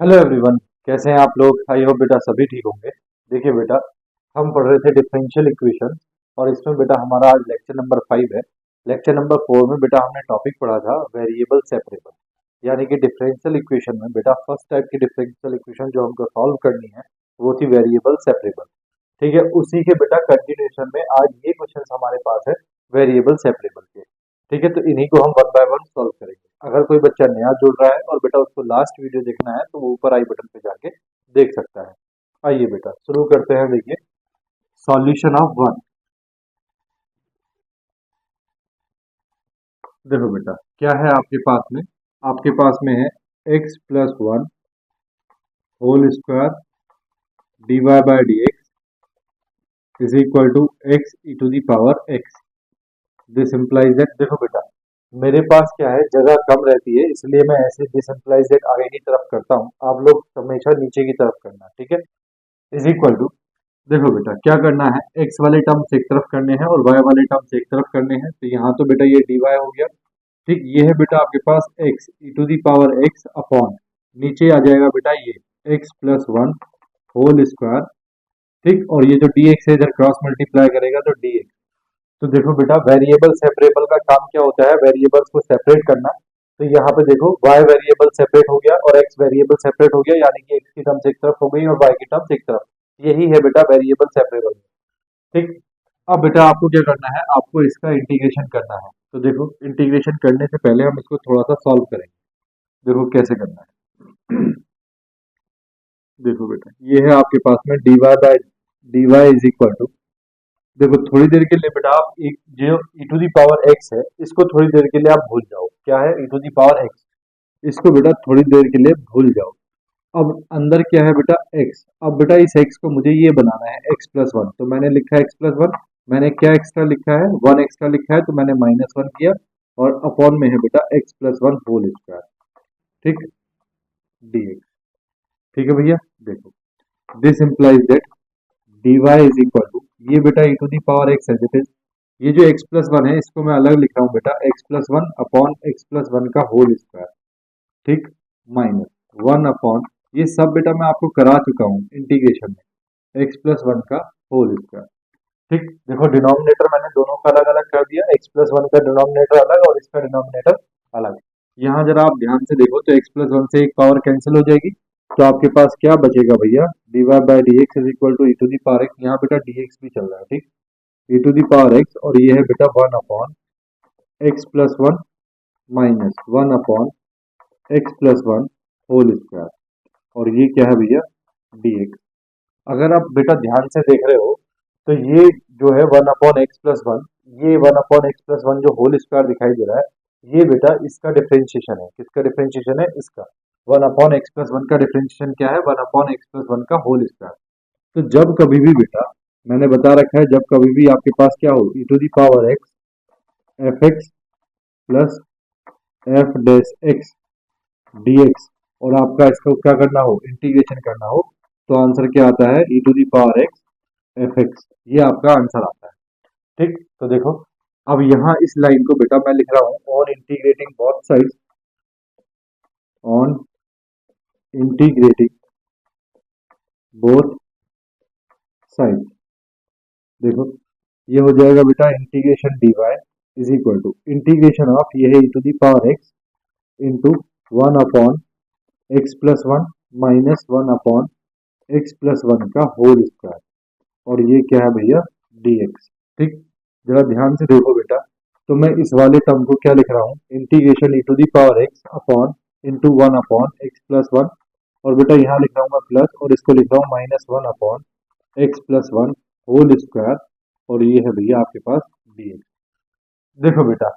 Hello everyone. कैसे हैं आप लोग? आई होप बेटा सभी ठीक होंगे। देखिए बेटा, हम पढ़ रहे थे डिफरेंशियल इक्वेशन और इसमें बेटा हमारा आज लेक्चर नंबर 5 है। लेक्चर नंबर 4 में बेटा हमने टॉपिक पढ़ा था वेरिएबल सेपरेबल, यानी कि डिफरेंशियल इक्वेशन में बेटा फर्स्ट टाइप की डिफरेंशियल इक्वेशन जो हमको सॉल्व करनी है वो थी वेरिएबल सेपरेबल। ठीक है, उसी के बेटा कंटिन्यूएशन में आज ये क्वेश्चन हमारे पास है वेरिएबल सेपरेबल के। ठीक है, तो इन्हीं को हम वन बाय वन सॉल्व करेंगे। अगर कोई बच्चा नया जुड़ रहा है और बेटा उसको लास्ट वीडियो देखना है तो वो ऊपर आई बटन पे जाके देख सकता है। आइए बेटा शुरू करते हैं। देखिए, सॉल्यूशन ऑफ वन। देखो बेटा क्या है आपके पास में है x plus one whole square d y by d x is equal to x e to the power x. This implies that, देखो बेटा मेरे पास क्या है, जगह कम रहती है इसलिए मैं ऐसे दिस इम्प्लाइज दैट आगे की तरफ करता हूँ। आप लोग हमेशा नीचे की तरफ करना, ठीक है। इज इक्वल टू, देखो बेटा क्या करना है, एक्स वाले टर्म से एक तरफ करने हैं और वाई वाले टर्म से एक तरफ करने हैं। तो यहाँ तो बेटा ये डी वाई हो गया। ठीक, ये है बेटा आपके पास x e to the power x upon, नीचे आ जाएगा बेटा ये x plus one whole square. ठीक, और ये जो डी एक्स है इधर क्रॉस मल्टीप्लाई करेगा तो डी एक्स। तो देखो बेटा वेरिएबल सेपरेबल का काम क्या होता है, वेरिएबल्स को सेपरेट करना। तो यहाँ पे देखो y वेरिएबल सेपरेट हो गया और x वेरिएबल सेपरेट हो गया, यानी कि x की टर्म्स एक तरफ हो गई और y की टर्म्स एक तरफ। यही है बेटा वेरिएबल सेपरेबल। ठीक, अब बेटा आपको क्या करना है, आपको इसका इंटीग्रेशन करना है। तो देखो इंटीग्रेशन करने से पहले हम इसको थोड़ा सा सॉल्व करेंगे। देखो कैसे करना है। देखो बेटा ये है आपके पास में d y is equal to, देखो थोड़ी देर के लिए बेटा आप एक जो e to the power x है इसको थोड़ी देर के लिए आप भूल जाओ। क्या है e to the power x, इसको बेटा थोड़ी देर के लिए भूल जाओ। अब अंदर क्या है बेटा एक्स। अब बेटा इस एक्स को मुझे ये बनाना है एक्स प्लस वन, तो मैंने लिखा है एक्स प्लस वन। मैंने क्या एक्स्ट्रा लिखा है, वन एक्स्ट्रा लिखा है तो मैंने माइनस वन किया और अपॉन में है बेटा x plus one whole square. ठीक, डी एक्स। ठीक है भैया, देखो this implies that d y is equal to, ये बेटा e to the power x है इट इज, ये जो x प्लस वन है इसको मैं अलग लिख रहा हूँ बेटा x plus one upon x plus one का होल स्क्वायर। ठीक, माइनस वन अपॉन, ये सब बेटा मैं आपको करा चुका हूँ इंटीग्रेशन में, x प्लस वन का होल स्क्वायर। ठीक, देखो डिनोमिनेटर मैंने दोनों का अलग अलग कर दिया, x प्लस वन का डिनोमिनेटर अलग और इसका डिनोमिनेटर अलग। यहाँ जरा आप ध्यान से देखो तो x प्लस वन से एक पावर कैंसिल हो जाएगी, तो आपके पास क्या बचेगा भैया, d y by d x is equal to e to the power x. यहाँ बेटा डी एक्स भी चल रहा है। ठीक, e to the power x और ये है बेटा one upon x plus one minus one upon x plus one whole square, और ये क्या है भैया डी एक्स। अगर आप बेटा ध्यान से देख रहे हो तो ये जो है one upon x plus one, ये one upon x plus one जो होल स्क्वायर दिखाई दे रहा है ये बेटा इसका डिफरेंशिएशन है। किसका डिफरेंशिएशन है, इसका। One upon x plus one का डिफरेंशिएशन क्या है, one upon x plus one का होल स्क्वायर। तो जब कभी भी बेटा मैंने बता रखा है, जब कभी भी आपके पास क्या हो e to the power x f x plus f dash x d x, और आपका इसको क्या करना हो, इंटीग्रेशन करना हो, तो आंसर क्या आता है e to the power x f x, ये आपका आंसर आता है। ठीक, तो देखो अब यहाँ इस लाइन को बेटा मैं लिख रहा हूँ on integrating both sides, on integrating both side. देखो ये हो जाएगा बेटा integration d y is equal to integration of, ये है e to the power x into one upon x plus one minus one upon x plus one का whole square, और ये क्या है भैया डी एक्स। ठीक, जरा ध्यान से देखो बेटा, तो मैं इस वाले टर्म को क्या लिख रहा हूँ, integration e to the power x upon into one upon x plus one, और बेटा यहाँ लिख रहा हूँ मैं प्लस और इसको लिख रहा हूँ minus one upon x plus one whole square, और ये है भैया आपके पास डी एक्स। देखो बेटा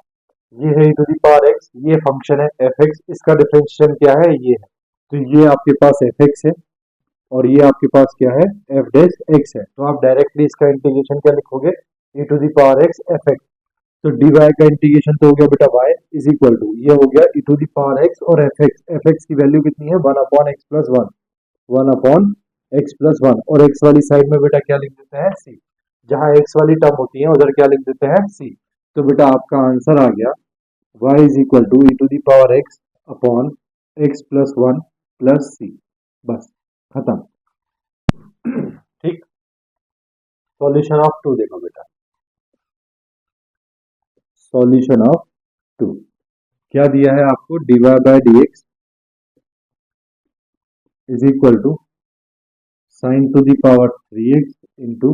ये है e to the power x, ये फंक्शन है एफ एक्स, इसका डिफरेंशिएशन क्या है, ये है। तो ये आपके पास एफ एक्स है और ये आपके पास क्या है एफ डैश एक्स है। तो आप डायरेक्टली इसका इंटीग्रेशन क्या लिखोगे, e to the power x f x. तो डी वाई का इंटीग्रेशन तो हो गया बेटा वाई इज इक्वल टू, ये हो गया ई टू दी पावर एक्स और एफ एक्स। एफ एक्स की वैल्यू कितनी है, one upon x plus one, one upon x plus one, और एक्स वाली साइड में बेटा क्या लिख देते हैं सी, जहां एक्स वाली टर्म होती है उधर क्या लिख देते हैं सी। तो बेटा आपका आंसर आ गया y is equal to e to the power x upon x plus one plus c. बस खत्म। ठीक, सॉल्यूशन ऑफ टू देखो बेटा, सॉल्यूशन ऑफ टू क्या दिया है आपको, dy by d x is equal to sine to the power 3x into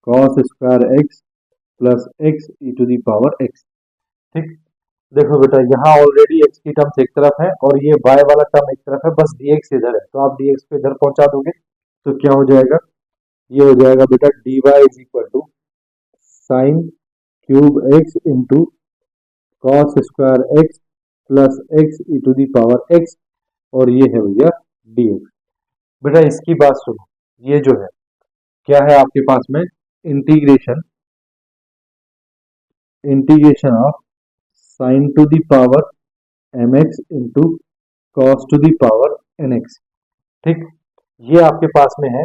cos square x plus x e to the power x. ठीक, देखो बेटा यहाँ ऑलरेडी x की टर्म्स एक तरफ है और ये y वाला टर्म एक तरफ है, बस dx इधर है, तो आप dx को इधर पहुंचा दोगे तो क्या हो जाएगा, ये हो जाएगा बेटा dy is equal to sine cube x into cos square x plus x e to the power x, और ये है भैया dx। बेटा इसकी बात सुनो, ये जो है क्या है आपके पास में, integration integration of sine to the power mx into cos to the power nx। ठीक, ये आपके पास में है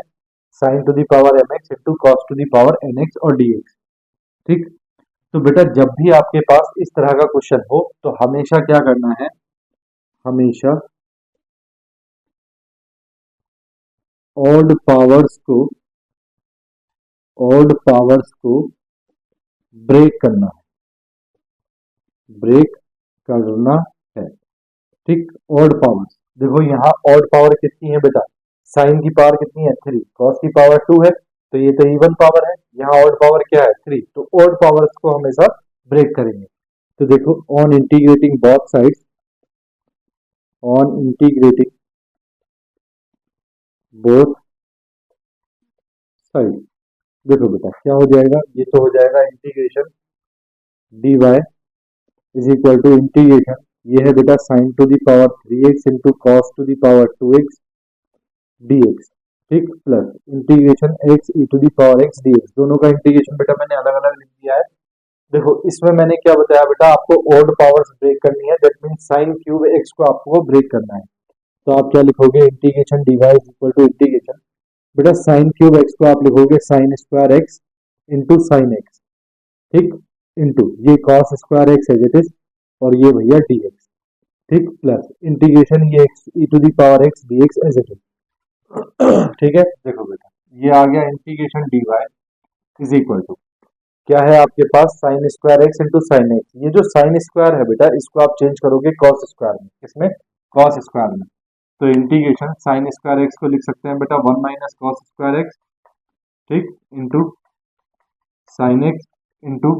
sign to the power mx into cos to the power nx और dx। ठीक, तो बेटा जब भी आपके पास इस तरह का क्वेश्चन हो तो हमेशा क्या करना है, हमेशा ऑड पावर्स को ब्रेक करना है। ठीक, ऑड पावर्स देखो यहाँ ऑड पावर कितनी है बेटा, साइन की पावर कितनी है 3, कॉस की पावर 2 है, तो ये तो इवन पावर है, यहाँ ऑड पावर क्या है 3, तो ऑड पावर्स को हमेशा ब्रेक करेंगे। तो देखो on integrating both sides, on integrating both side, देखो बेटा क्या हो जाएगा, ये तो हो जाएगा integration dy is equal to integration, ये है बेटा sine to the power 3x into cos to the power 2x dx। ठीक, plus integration x e to the power x dx, दोनों का इंटीग्रेशन बेटा मैंने अलग अलग लिख दिया है। देखो इसमें मैंने क्या बताया बेटा, आपको ऑड पावर्स ब्रेक करनी है, that mean sine cube x को आपको ब्रेक करना है, तो आप क्या लिखोगे, integration dy is equal to integration बेटा साइन क्यूब x को आप लिखोगे sine square x into sine x. ठीक, इंटू ये cos square x as it is, और ये भैया dx। ठीक, प्लस इंटीग्रेशन ये x e to the power x dx as it is. ठीक है, देखो बेटा ये आ गया integration dy is equal to क्या है आपके पास, sine square x into sine x, ये जो साइन स्क्वायर है बेटा इसको आप चेंज करोगे कॉस स्क्वायर में, किसमें, कॉस स्क्वायर में, तो इंटीग्रेशन साइन स्क्वायर एक्स को लिख सकते हैं बेटा 1 माइनस कॉस स्क्वायर एक्स, ठीक, into sine x into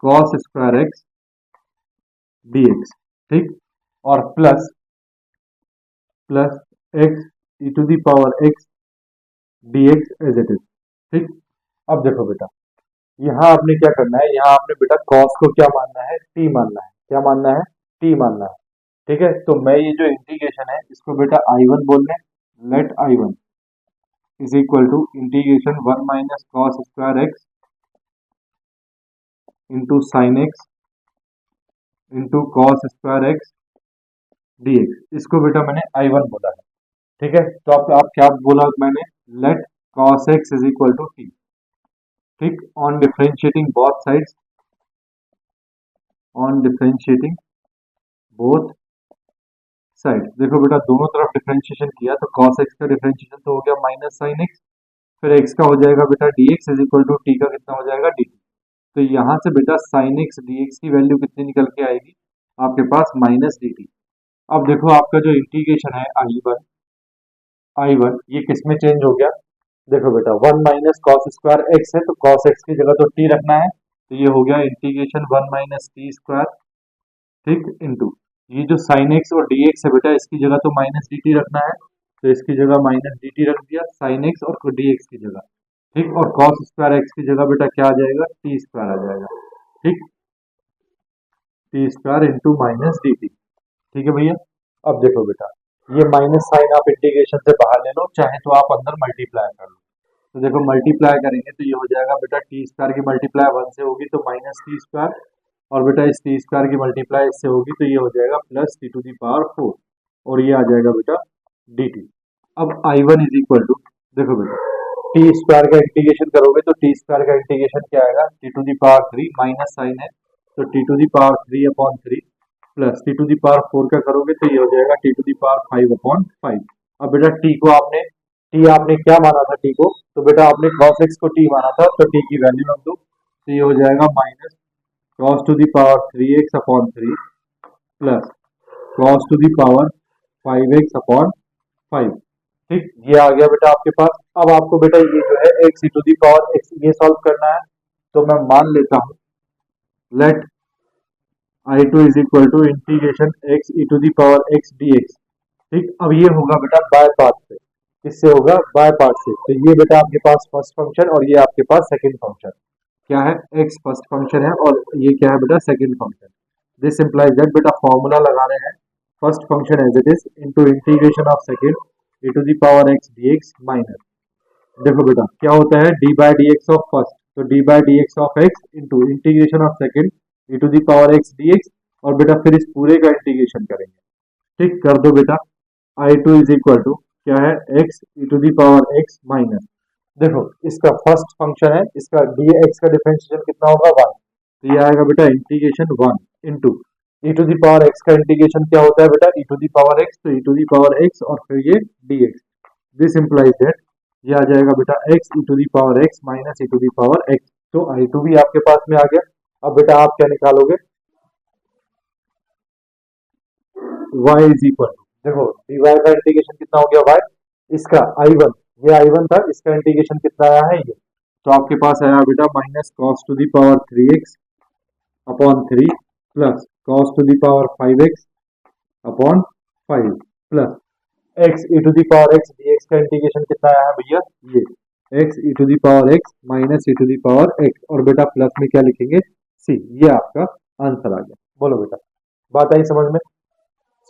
cos square x dx। ठीक, और plus x e to the power x dx as it is. ठीक, अब देखो बेटा यहाँ आपने क्या करना है, यहाँ आपने बेटा cos को क्या मानना है, t मानना है, क्या मानना है, t मानना है। ठीक है, तो मैं ये जो इंटीग्रेशन है इसको बेटा I1 बोल रहे हैं, let I1 is equal to integration 1 minus cos square x into sine x into cos square x dx, इसको बेटा मैंने I1 बोला है। ठीक है, तो आप क्या बोला मैंने, let cos x is equal to t। ठीक, on differentiating both sides, on differentiating both side, देखो बेटा दोनों तरफ डिफरेंशिएशन किया तो cos x का डिफरेंशिएशन तो हो गया माइनस साइन एक्स, फिर x का हो जाएगा बेटा dx is equal to t का कितना हो जाएगा dt, तो यहाँ से बेटा साइन एक्स dx की वैल्यू कितनी निकल के आएगी आपके पास, माइनस dt। अब देखो आपका जो इंटीग्रेशन है I1 ये किस में चेंज हो गया, देखो बेटा 1 माइनस कॉस स्क्वायर एक्स है तो कॉस एक्स की जगह तो t रखना है, तो ये हो गया इंटीग्रेशन 1 माइनस टी स्क्वायर। ठीक, इंटू ये जो साइन एक्स और dx है बेटा इसकी जगह तो माइनस dt रखना है, तो इसकी जगह माइनस dt रख दिया साइन एक्स और dx की जगह। ठीक, और कॉस स्क्वायर एक्स की जगह बेटा क्या आ जाएगा, टी स्क्वायर आ जाएगा। ठीक, T square into minus dt। ठीक है भैया, अब देखो बेटा ये माइनस साइन आप इंटीग्रेशन से बाहर ले लो, चाहे तो आप अंदर मल्टीप्लाई कर लो, तो देखो मल्टीप्लाई करेंगे तो ये हो जाएगा बेटा टी स्क्वायर की मल्टीप्लाई 1 से होगी तो माइनस टी स्क्वायर, और बेटा इस टी स्क्वायर की मल्टीप्लाई इससे होगी तो ये हो जाएगा plus t to the power 4, और ये आ जाएगा बेटा dt। अब I1 इज इक्वल टू, देखो बेटा टी स्क्वायर का इंटीग्रेशन करोगे तो टी स्क्वायर का इंटीग्रेशन क्या आएगा, t to the power 3 minus sine है तो t to the power 3 upon 3 plus t to the power 4 का करोगे तो ये हो जाएगा टी टू दी पावर 5/5। अब बेटा टी को आपने क्या माना था टी को, तो बेटा आपने cos x को टी माना था, तो टी की वैल्यू रख दो, तो ये हो जाएगा minus cos to the power 3x/3 plus cos to the power 5x/5। ठीक, ये आ गया बेटा आपके पास। अब आपको बेटा ये जो है x to the power x ये सॉल्व करना है, तो मैं मान लेता हूं let I2 is equal to integration x e to the power x dx। ठीक, अब ये होगा बेटा बाय पार्ट से, किससे होगा, बाय पार्ट से। तो ये बेटा आपके पास फर्स्ट फंक्शन और ये आपके पास सेकंड फंक्शन क्या है, x फर्स्ट फंक्शन है और ये क्या है बेटा second function. This implies that बेटा फॉर्मूला लगा रहे हैं first function as it is into integration of second e to the power x dx minus, देखो बेटा क्या होता है d by dx of first, तो d by dx of x into integration of second e to the power x dx, और बेटा फिर इस पूरे का इंटीग्रेशन करेंगे। ठीक, कर दो बेटा। I2 इज इक्वल टू क्या है x e to the power x minus, देखो इसका फर्स्ट फंक्शन है, इसका dx का डिफरेंशिएशन कितना होगा 1, तो ये आएगा बेटा integration 1 into e to the power x का इंटीग्रेशन क्या होता है बेटा e to the power x, तो e to the power x और फिर ये dx। दिस इंप्लाइज दैट ये आ जाएगा बेटा x e to the power x minus e to the power x, तो I2 भी आपके पास में आ गया। अब बेटा आप क्या निकालोगे, y इज इक्वल टू, देखो dy का इंटीग्रेशन कितना हो गया y, इसका I1, ये I1 था, इसका इंटीग्रेशन कितना आया है ये, तो आपके पास आया बेटा minus cos to the power 3x upon 3 plus cos to the power 5x upon 5 plus x e to the power x dx का इंटीग्रेशन कितना आया है भैया, ये x e to the power x minus e to the power x, और बेटा plus में क्या लिखेंगे c, ये आपका आंसर आ गया। बोलो बेटा, बात आई समझ में।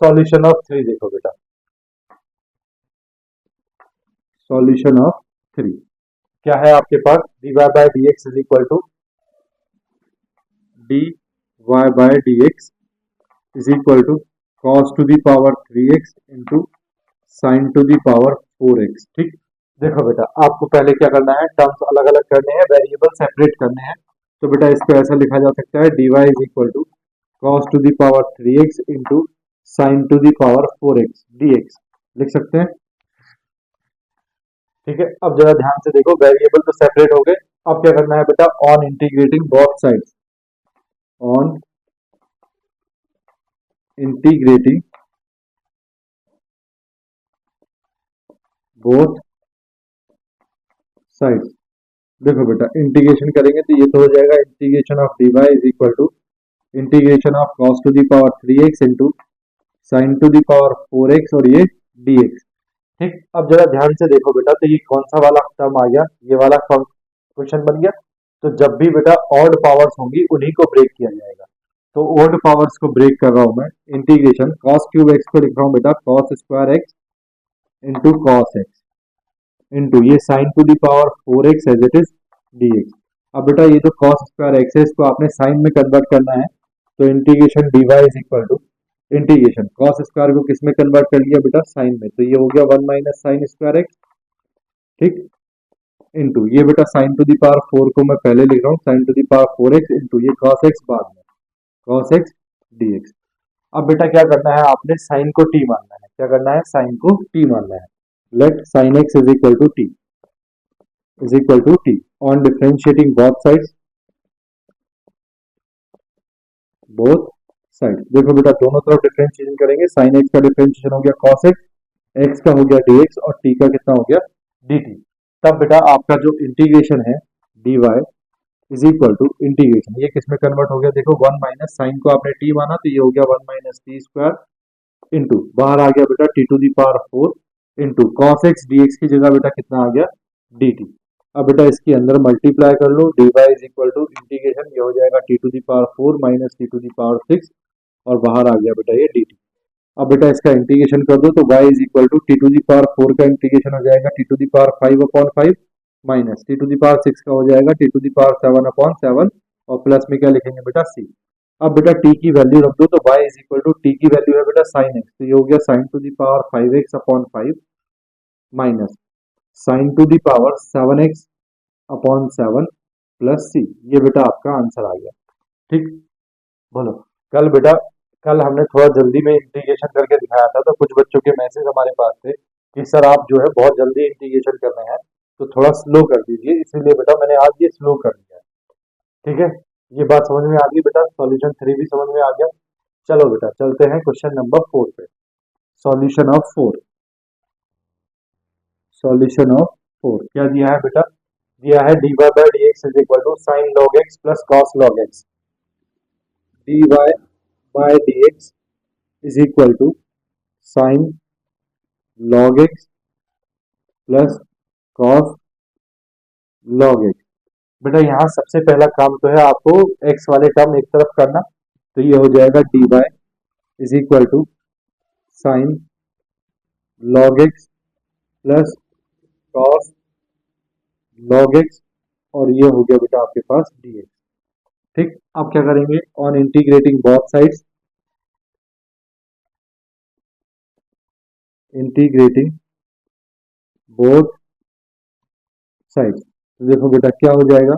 सॉल्यूशन ऑफ 3 देखो बेटा, सॉल्यूशन ऑफ 3 क्या है आपके पास, dy by dx is equal to dy by dx is equal to cos to the power 3x into sine to the power 4x। ठीक, देखो बेटा आपको पहले क्या करना है, टर्म्स अलग अलग करने हैं, वेरिएबल सेपरेट करने हैं, तो बेटा इसको ऐसा लिखा जा सकता है dy is equal to cos to the power 3x into sine to the power 4x dx लिख सकते हैं। ठीक है, अब जरा ध्यान से देखो, वेरिएबल तो सेपरेट हो गए, अब क्या करना है बेटा, on integrating both sides, on integrating both sides, देखो बेटा इंटीग्रेशन करेंगे तो ये तो हो जाएगा integration of dy is equal to integration of cos to the power 3x into sine to the power 4x और ये dx। ठीक, अब जरा ध्यान से देखो बेटा, तो ये कौन सा वाला टर्म आ गया, ये वाला क्वेश्चन बन गया। तो जब भी बेटा ऑड पावर्स होंगी उन्हीं को ब्रेक किया जाएगा, तो ऑड पावर्स को ब्रेक कर रहा हूं मैं, इंटीग्रेशन cos क्यूब x को लिख रहा हूं बेटा cos square x into cos x into ये sine to the power 4x as it is dx। अब बेटा ये जो cos स्क्वायर x है इसको आपने साइन में कन्वर्ट करना है, तो integration dy is equal to integration cos square को किस में कन्वर्ट कर लिया बेटा, साइन में, तो ये हो गया 1 माइनस साइन स्क्वायर x। ठीक, इंटू ये बेटा साइन टू दी पावर 4 को मैं पहले लिख रहा हूँ sine to the power 4x into ये cos x बाद में cos x dx। अब बेटा क्या करना है, आपने साइन को t मानना है, क्या करना है, साइन को t मानना है। Let sine x is equal to t is equal to t on differentiating both side, देखो बेटा दोनों तरफ डिफरेंशिएशन करेंगे, साइन x का डिफरेंशिएशन हो गया cos x, x का हो गया dx और t का कितना हो गया dt। तब बेटा आपका जो इंटीग्रेशन है dy is equal to integration, ये किस में कन्वर्ट हो गया, देखो 1 माइनस साइन को आपने t माना तो ये हो गया 1 माइनस टी स्क्वायर इंटू बाहर आ गया बेटा t to the power 4 into cos x dx की जगह बेटा कितना आ गया dt। अब बेटा इसके अंदर मल्टीप्लाई कर लो, dy is equal to integration, ये हो जाएगा t to the power 4 minus t to the power 6 और बाहर आ गया बेटा ये dt। अब बेटा इसका इंटीग्रेशन कर दो, तो y is equal to t to the power 4 का इंटीग्रेशन हो जाएगा t to the power 5/5 minus t to the power 6 का हो जाएगा t टू दी पावर 7/7 और प्लस में क्या लिखेंगे बेटा c। अब बेटा t की वैल्यू रख दो, तो y is equal to t की वैल्यू है बेटा sin x, तो ये हो गया sin to the power 5x/5 minus sin to the power 7x/7 plus c, ये बेटा आपका आंसर आ गया। ठीक, बोलो कल बेटा कल हमने थोड़ा जल्दी में इंटीग्रेशन करके दिखाया था, तो कुछ बच्चों के मैसेज हमारे पास थे कि सर आप जो है बहुत जल्दी इंटीग्रेशन कर रहे हैं, तो थोड़ा स्लो कर दीजिए, इसीलिए बेटा मैंने आज ये स्लो कर दिया है। ठीक है, ये बात समझ में आ गई बेटा, सॉल्यूशन 3 भी समझ में आ गया। चलो बेटा चलते हैं क्वेश्चन नंबर 4 पे। Solution of 4। सॉल्यूशन ऑफ 4 क्या दिया है बेटा? दिया है dy by d x is equal to sine log x plus cos log x. dy by d x is equal to sine log x plus cos log x. बेटा यहाँ सबसे पहला काम तो है आपको x वाले टर्म एक तरफ करना, तो ये हो जाएगा dy is equal to sine log x plus cos log x, और ये हो गया बेटा आपके पास dx। ठीक, अब क्या करेंगे? On integrating both sides, integrating both sides, तो देखो बेटा क्या हो जाएगा,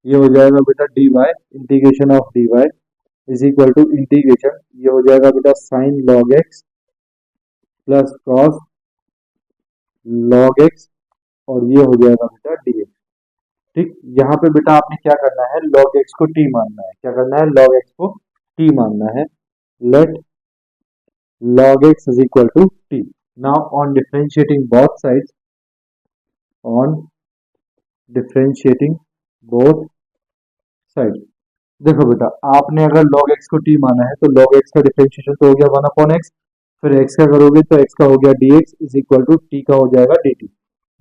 ये हो जाएगा बेटा dy integration of dy is equal to integration, ये हो जाएगा बेटा sine log x plus cos log x, और ये हो जाएगा बेटा dx। ठीक, यहाँ पे बेटा आपने क्या करना है, log x को t मानना है। क्या करना है? log x को t मानना है। Let log x is equal to t। Now on differentiating both sides, on differentiating both sides, देखो बेटा आपने अगर log x को t माना है तो log x का डिफरेंशिएशन तो हो गया 1 अपॉन x, फिर x का करोगे तो x का हो गया dx is equal to t का हो जाएगा dt।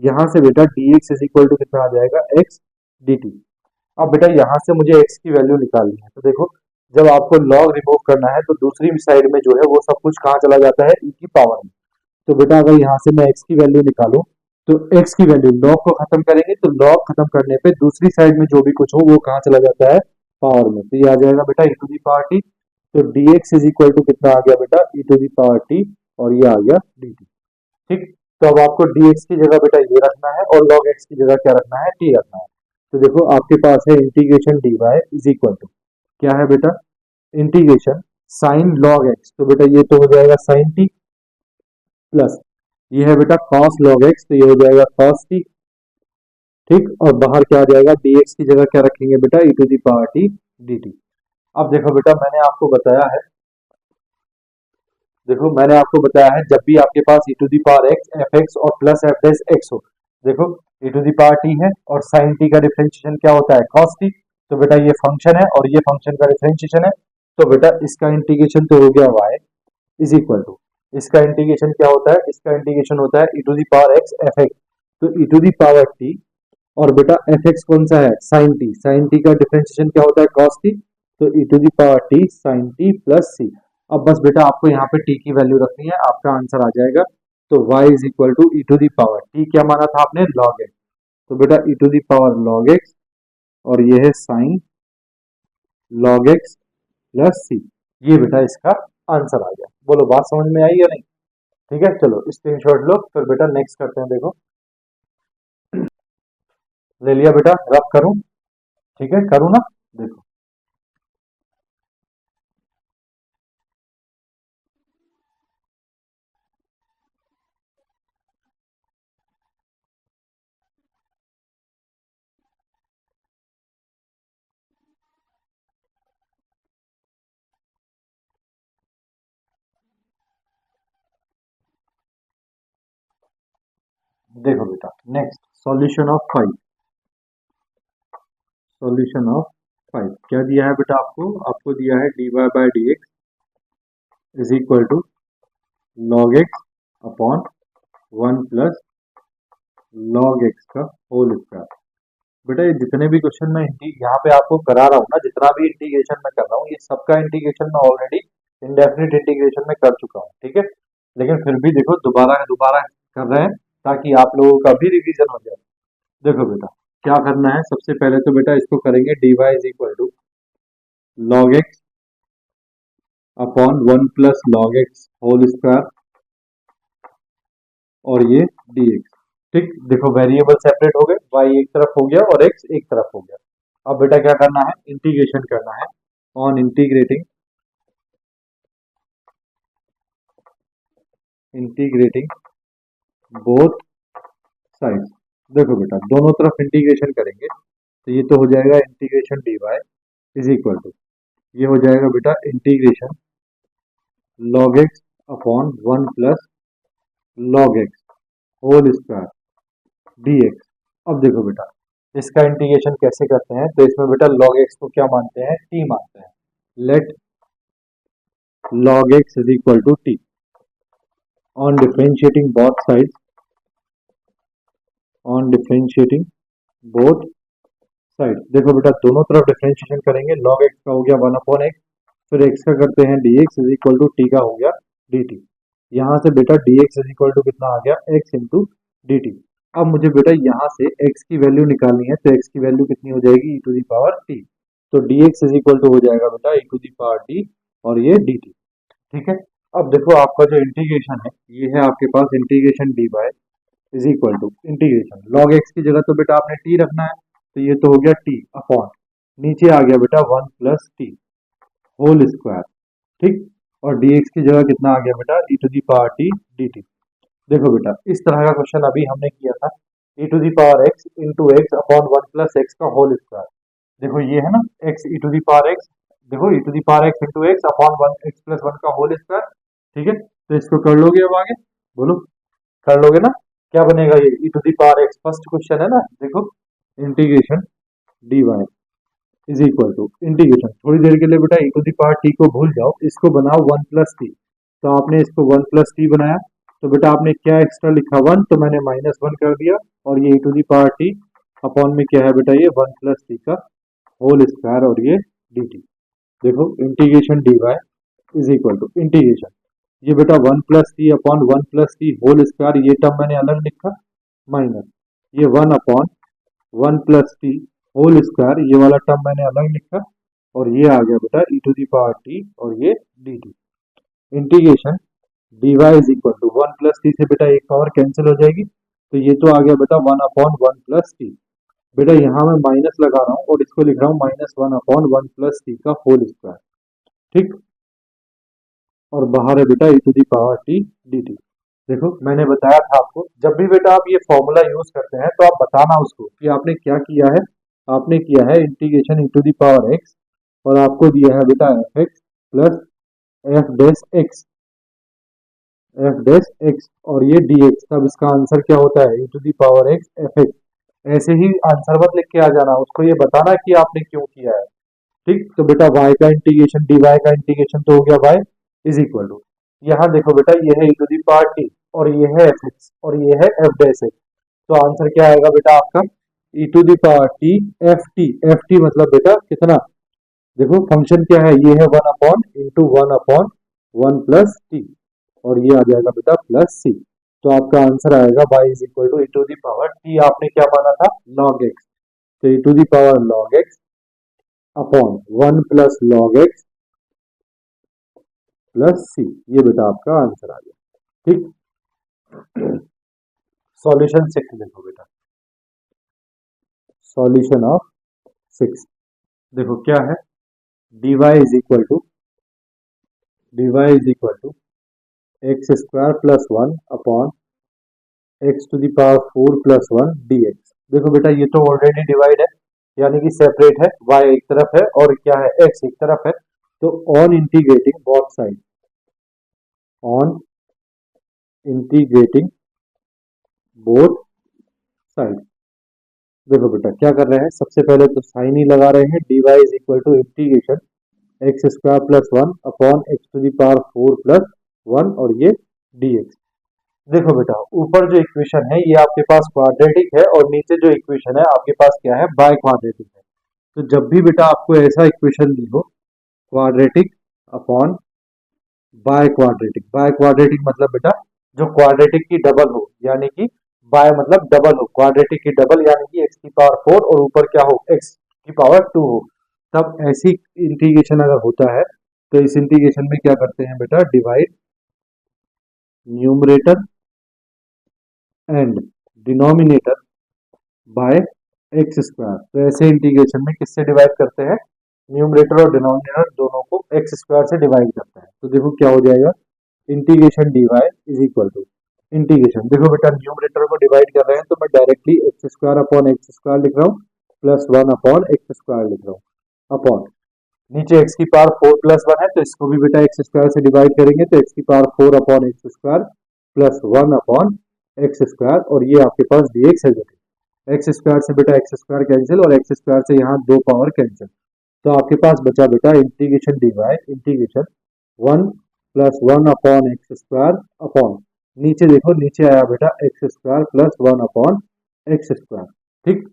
यहाँ से बेटा dx इज इक्वल टू कितना आ जाएगा, x dt। अब बेटा यहाँ से मुझे x की वैल्यू निकालनी है, तो देखो जब आपको log रिमूव करना है तो दूसरी साइड में जो है वो सब कुछ कहाँ चला जाता है, e की पावर में। तो बेटा अगर यहाँ से मैं x की वैल्यू निकालूं, तो x की वैल्यू log को खत्म करेंगे, तो log खत्म करने पे दूसरी साइड में जो भी कुछ हो वो कहाँ चला जाता है, पावर में। तो ये आ जाएगा बेटा e to the power t। तो dx इज इक्वल टू कितना आ गया बेटा, e to the power t, और ये आ गया dt। ठीक, तो अब आपको dx की जगह बेटा ये रखना है और log x की जगह क्या रखना है, t रखना है। तो देखो आपके पास है integration dy is equal to क्या है बेटा, इंटीग्रेशन साइन लॉग x, तो बेटा ये तो हो जाएगा साइन t, प्लस ये है बेटा cos log x, तो ये हो जाएगा cos t। ठीक, और बाहर क्या आ जाएगा, dx की जगह क्या रखेंगे बेटा, e to the power t dt। अब देखो बेटा मैंने आपको बताया है, देखो मैंने आपको बताया है जब भी आपके पास e to the power x f x और प्लस एफ डैश एक्स हो, देखो e to the power t है और साइन t का डिफरेंशिएशन क्या होता है, cos t। तो बेटा ये फंक्शन है और ये फंक्शन का डिफरेंशिएशन है, तो बेटा इसका इंटीग्रेशन तो हो गया y इज इक्वल टू, इसका इंटीग्रेशन क्या होता है, इसका इंटीग्रेशन होता है e to the power x f x, तो e to the power t, और बेटा एफ एक्स कौन सा है, साइन टी, साइन टी का डिफरेंशिएशन क्या होता है, कॉस टी, तो e to the power t sine t plus c. अब बस बेटा आपको यहाँ पे t की वैल्यू रखनी है, आपका आंसर आ जाएगा। तो y is equal to e to the power t, क्या माना था आपने, लॉग एक्स, तो बेटा e to the power log x, और ये है sine log x plus c, ये बेटा इसका आंसर आ गया। बोलो बात समझ में आई या नहीं? ठीक है, चलो स्क्रीनशॉट लो, फिर बेटा नेक्स्ट करते हैं। देखो ले लिया बेटा, रफ करूं? ठीक है, करूं ना? देखो देखो बेटा next solution of 5। Solution of 5 क्या दिया है बेटा आपको, आपको दिया है dy by d x is equal to log x upon 1 plus log x का होल स्क्वायर। बेटा ये जितने भी क्वेश्चन मैं यहाँ पे आपको करा रहा हूँ ना, जितना भी इंटीग्रेशन मैं कर रहा हूँ, ये सबका इंटीग्रेशन मैं ऑलरेडी इंडेफिनिट इंटीग्रेशन में कर चुका हूँ। ठीक है, लेकिन फिर भी देखो दोबारा दोबारा कर रहे हैं ताकि आप लोगों का भी रिवीजन हो जाए। देखो बेटा क्या करना है, सबसे पहले तो बेटा इसको करेंगे dy is equal to log x upon 1 plus log x whole square, और ये dx। ठीक, देखो वेरिएबल सेपरेट हो गए, y एक तरफ हो गया और x एक तरफ हो गया। अब बेटा क्या करना है, इंटीग्रेशन करना है। On integrating integrating both sides. देखो बेटा दोनों तरफ इंटीग्रेशन करेंगे तो ये तो हो जाएगा integration dy is equal to, ये हो जाएगा बेटा integration log x upon 1 plus log x whole square dx। अब देखो बेटा इसका इंटीग्रेशन कैसे करते हैं, तो इसमें बेटा log x को क्या मानते हैं, t मानते हैं। Let log x is equal to t on differentiating both sides, on differentiating both side. देखो बेटा दोनों तरफ डिफरेंशिएशन करेंगे, log x का हो गया 1 अपॉन x, फिर x का करते हैं dx is equal to t का हो गया dt। यहाँ से बेटा dx इज इक्वल टू कितना आ गया, x इंटू dt। अब मुझे बेटा यहाँ से x की वैल्यू निकालनी है, तो x की वैल्यू कितनी हो जाएगी, e to the power t। तो dx इज इक्वल टू हो जाएगा बेटा e to the power t और ये dt। ठीक है, अब देखो आपका जो इंटीग्रेशन है ये है आपके पास integration dy is equal to integration log x की जगह तो बेटा आपने t रखना है, तो ये तो हो गया t अपॉन, नीचे आ गया बेटा 1 प्लस टी होल स्क्वायर। ठीक, और dx की जगह कितना आ गया बेटा e to the power t dt। देखो बेटा इस तरह का क्वेश्चन अभी हमने किया था, e to the power x into x upon 1 plus x का होल स्क्वायर। देखो ये है ना x e to the power x, देखो e to the power x into x upon 1 x plus 1 का होल स्क्वायर। ठीक है, तो इसको कर लोगे, अब आगे बोलो कर लोगे ना, क्या बनेगा ये e to the power x, first question है ना। देखो integration dy is equal to integration, थोड़ी देर के लिए बेटा e to the power t को भूल जाओ, इसको बनाओ 1 प्लस टी। तो आपने इसको 1 प्लस टी बनाया, तो बेटा आपने क्या एक्स्ट्रा लिखा 1, तो मैंने माइनस 1 कर दिया, और ये e to the power t upon में क्या है बेटा ये 1 प्लस टी का होल स्क्वायर और ये dt। देखो integration dy is equal to integration, ये बेटा 1 plus t upon 1 plus t whole square, ये टर्म मैंने अलग लिखा, माइनस ये 1 upon 1 plus t whole square, ये वाला टर्म मैंने अलग लिखा, और ये आ गया बेटा e to the power t और ये dt। Integration dy is equal to 1 plus t से बेटा एक पावर कैंसिल हो जाएगी, तो ये तो आ गया बेटा 1 अपॉन 1 प्लस टी। बेटा यहाँ मैं माइनस लगा रहा हूँ और इसको लिख रहा हूँ माइनस 1 अपॉन 1 प्लस टी का होल स्क्वायर। ठीक, और बाहर है बेटा e to the power t dt। देखो मैंने बताया था आपको, जब भी बेटा आप ये फॉर्मूला यूज करते हैं तो आप बताना उसको कि आपने क्या किया है। आपने किया है integration e to the power x, और आपको दिया है बेटा f x plus f dash x, f dash x और ये dx, तब इसका आंसर क्या होता है e to the power x f x। ऐसे ही आंसर मत लिख के आ जाना, उसको ये बताना कि आपने क्यों किया है। ठीक, तो बेटा y का इंटीग्रेशन dy का इंटीग्रेशन तो हो गया y इज इक्वल टू, यहाँ देखो बेटा ये है e to the power t और ये है एफ एक्स और ये है एफ डैश एक्स, तो आंसर क्या आएगा बेटा आपका e to the power t f t. F t मतलब बेटा कितना, देखो फंक्शन क्या है, ये है 1 upon into 1 upon 1 plus T, और ये आ जाएगा बेटा प्लस सी। तो आपका आंसर आएगा y is equal to e to the power t, आपने क्या माना था log x, तो e to the power log x upon 1 plus log x plus c, ये बेटा आपका आंसर आ गया। ठीक, सॉल्यूशन 6 देखो बेटा, सॉल्यूशन ऑफ 6 देखो क्या है, dy is equal to x square plus 1 upon x to the power 4 plus 1 dx। देखो बेटा ये तो ऑलरेडी डिवाइड है, यानी कि सेपरेट है, y एक तरफ है और क्या है x एक तरफ है, तो on integrating both side, on integrating both side. देखो बेटा क्या कर रहे हैं, सबसे पहले तो साइन ही लगा रहे हैं, dy is equal to integration x square plus 1 upon x to the power 4 plus 1 और ये dx। देखो बेटा ऊपर जो इक्वेशन है ये आपके पास क्वाड्रेटिक है और नीचे जो इक्वेशन है आपके पास क्या है, बाय क्वाड्रेटिक है। तो जब भी बेटा आपको ऐसा इक्वेशन दी हो quadratic upon by quadratic, by quadratic मतलब बेटा जो क्वाड्रेटिक की डबल हो, यानी कि बाय मतलब डबल हो, क्वाड्रेटिक की डबल यानी कि एक्स की पावर 4 और ऊपर क्या हो एक्स की पावर 2 हो, तब ऐसी इंटीग्रेशन अगर होता है तो इस इंटीग्रेशन में क्या करते हैं बेटा, divide numerator and denominator by x square. तो ऐसे इंटीग्रेशन में किससे डिवाइड करते हैं, न्यूमरेटर और डिनोमिनेटर दोनों को एक्स स्क्वायर से डिवाइड करते हैं। तो देखो क्या हो जाएगा, integration d y is equal to integration, देखो बेटा न्यूमरेटर को डिवाइड कर रहे हैं तो मैं directly x square upon x square लिख रहा हूँ plus one upon x square लिख रहा हूँ अपॉन नीचे एक्स की पावर फोर प्लस वन है तो इसको भी बेटा एक्स स्क्वायर से डिवाइड करेंगे तो एक्स की power four upon x square plus one upon x square और ये आपके पास डी एक्स है। एक्स स्क्वायर से बेटा एक्स स्क्वायर कैंसिल और एक्स स्क्वायर से यहाँ दो पावर कैंसिल, तो आपके पास बचा बेटा integration d y integration one plus one upon x square upon नीचे देखो नीचे आया बेटा x square plus one upon x square. ठीक,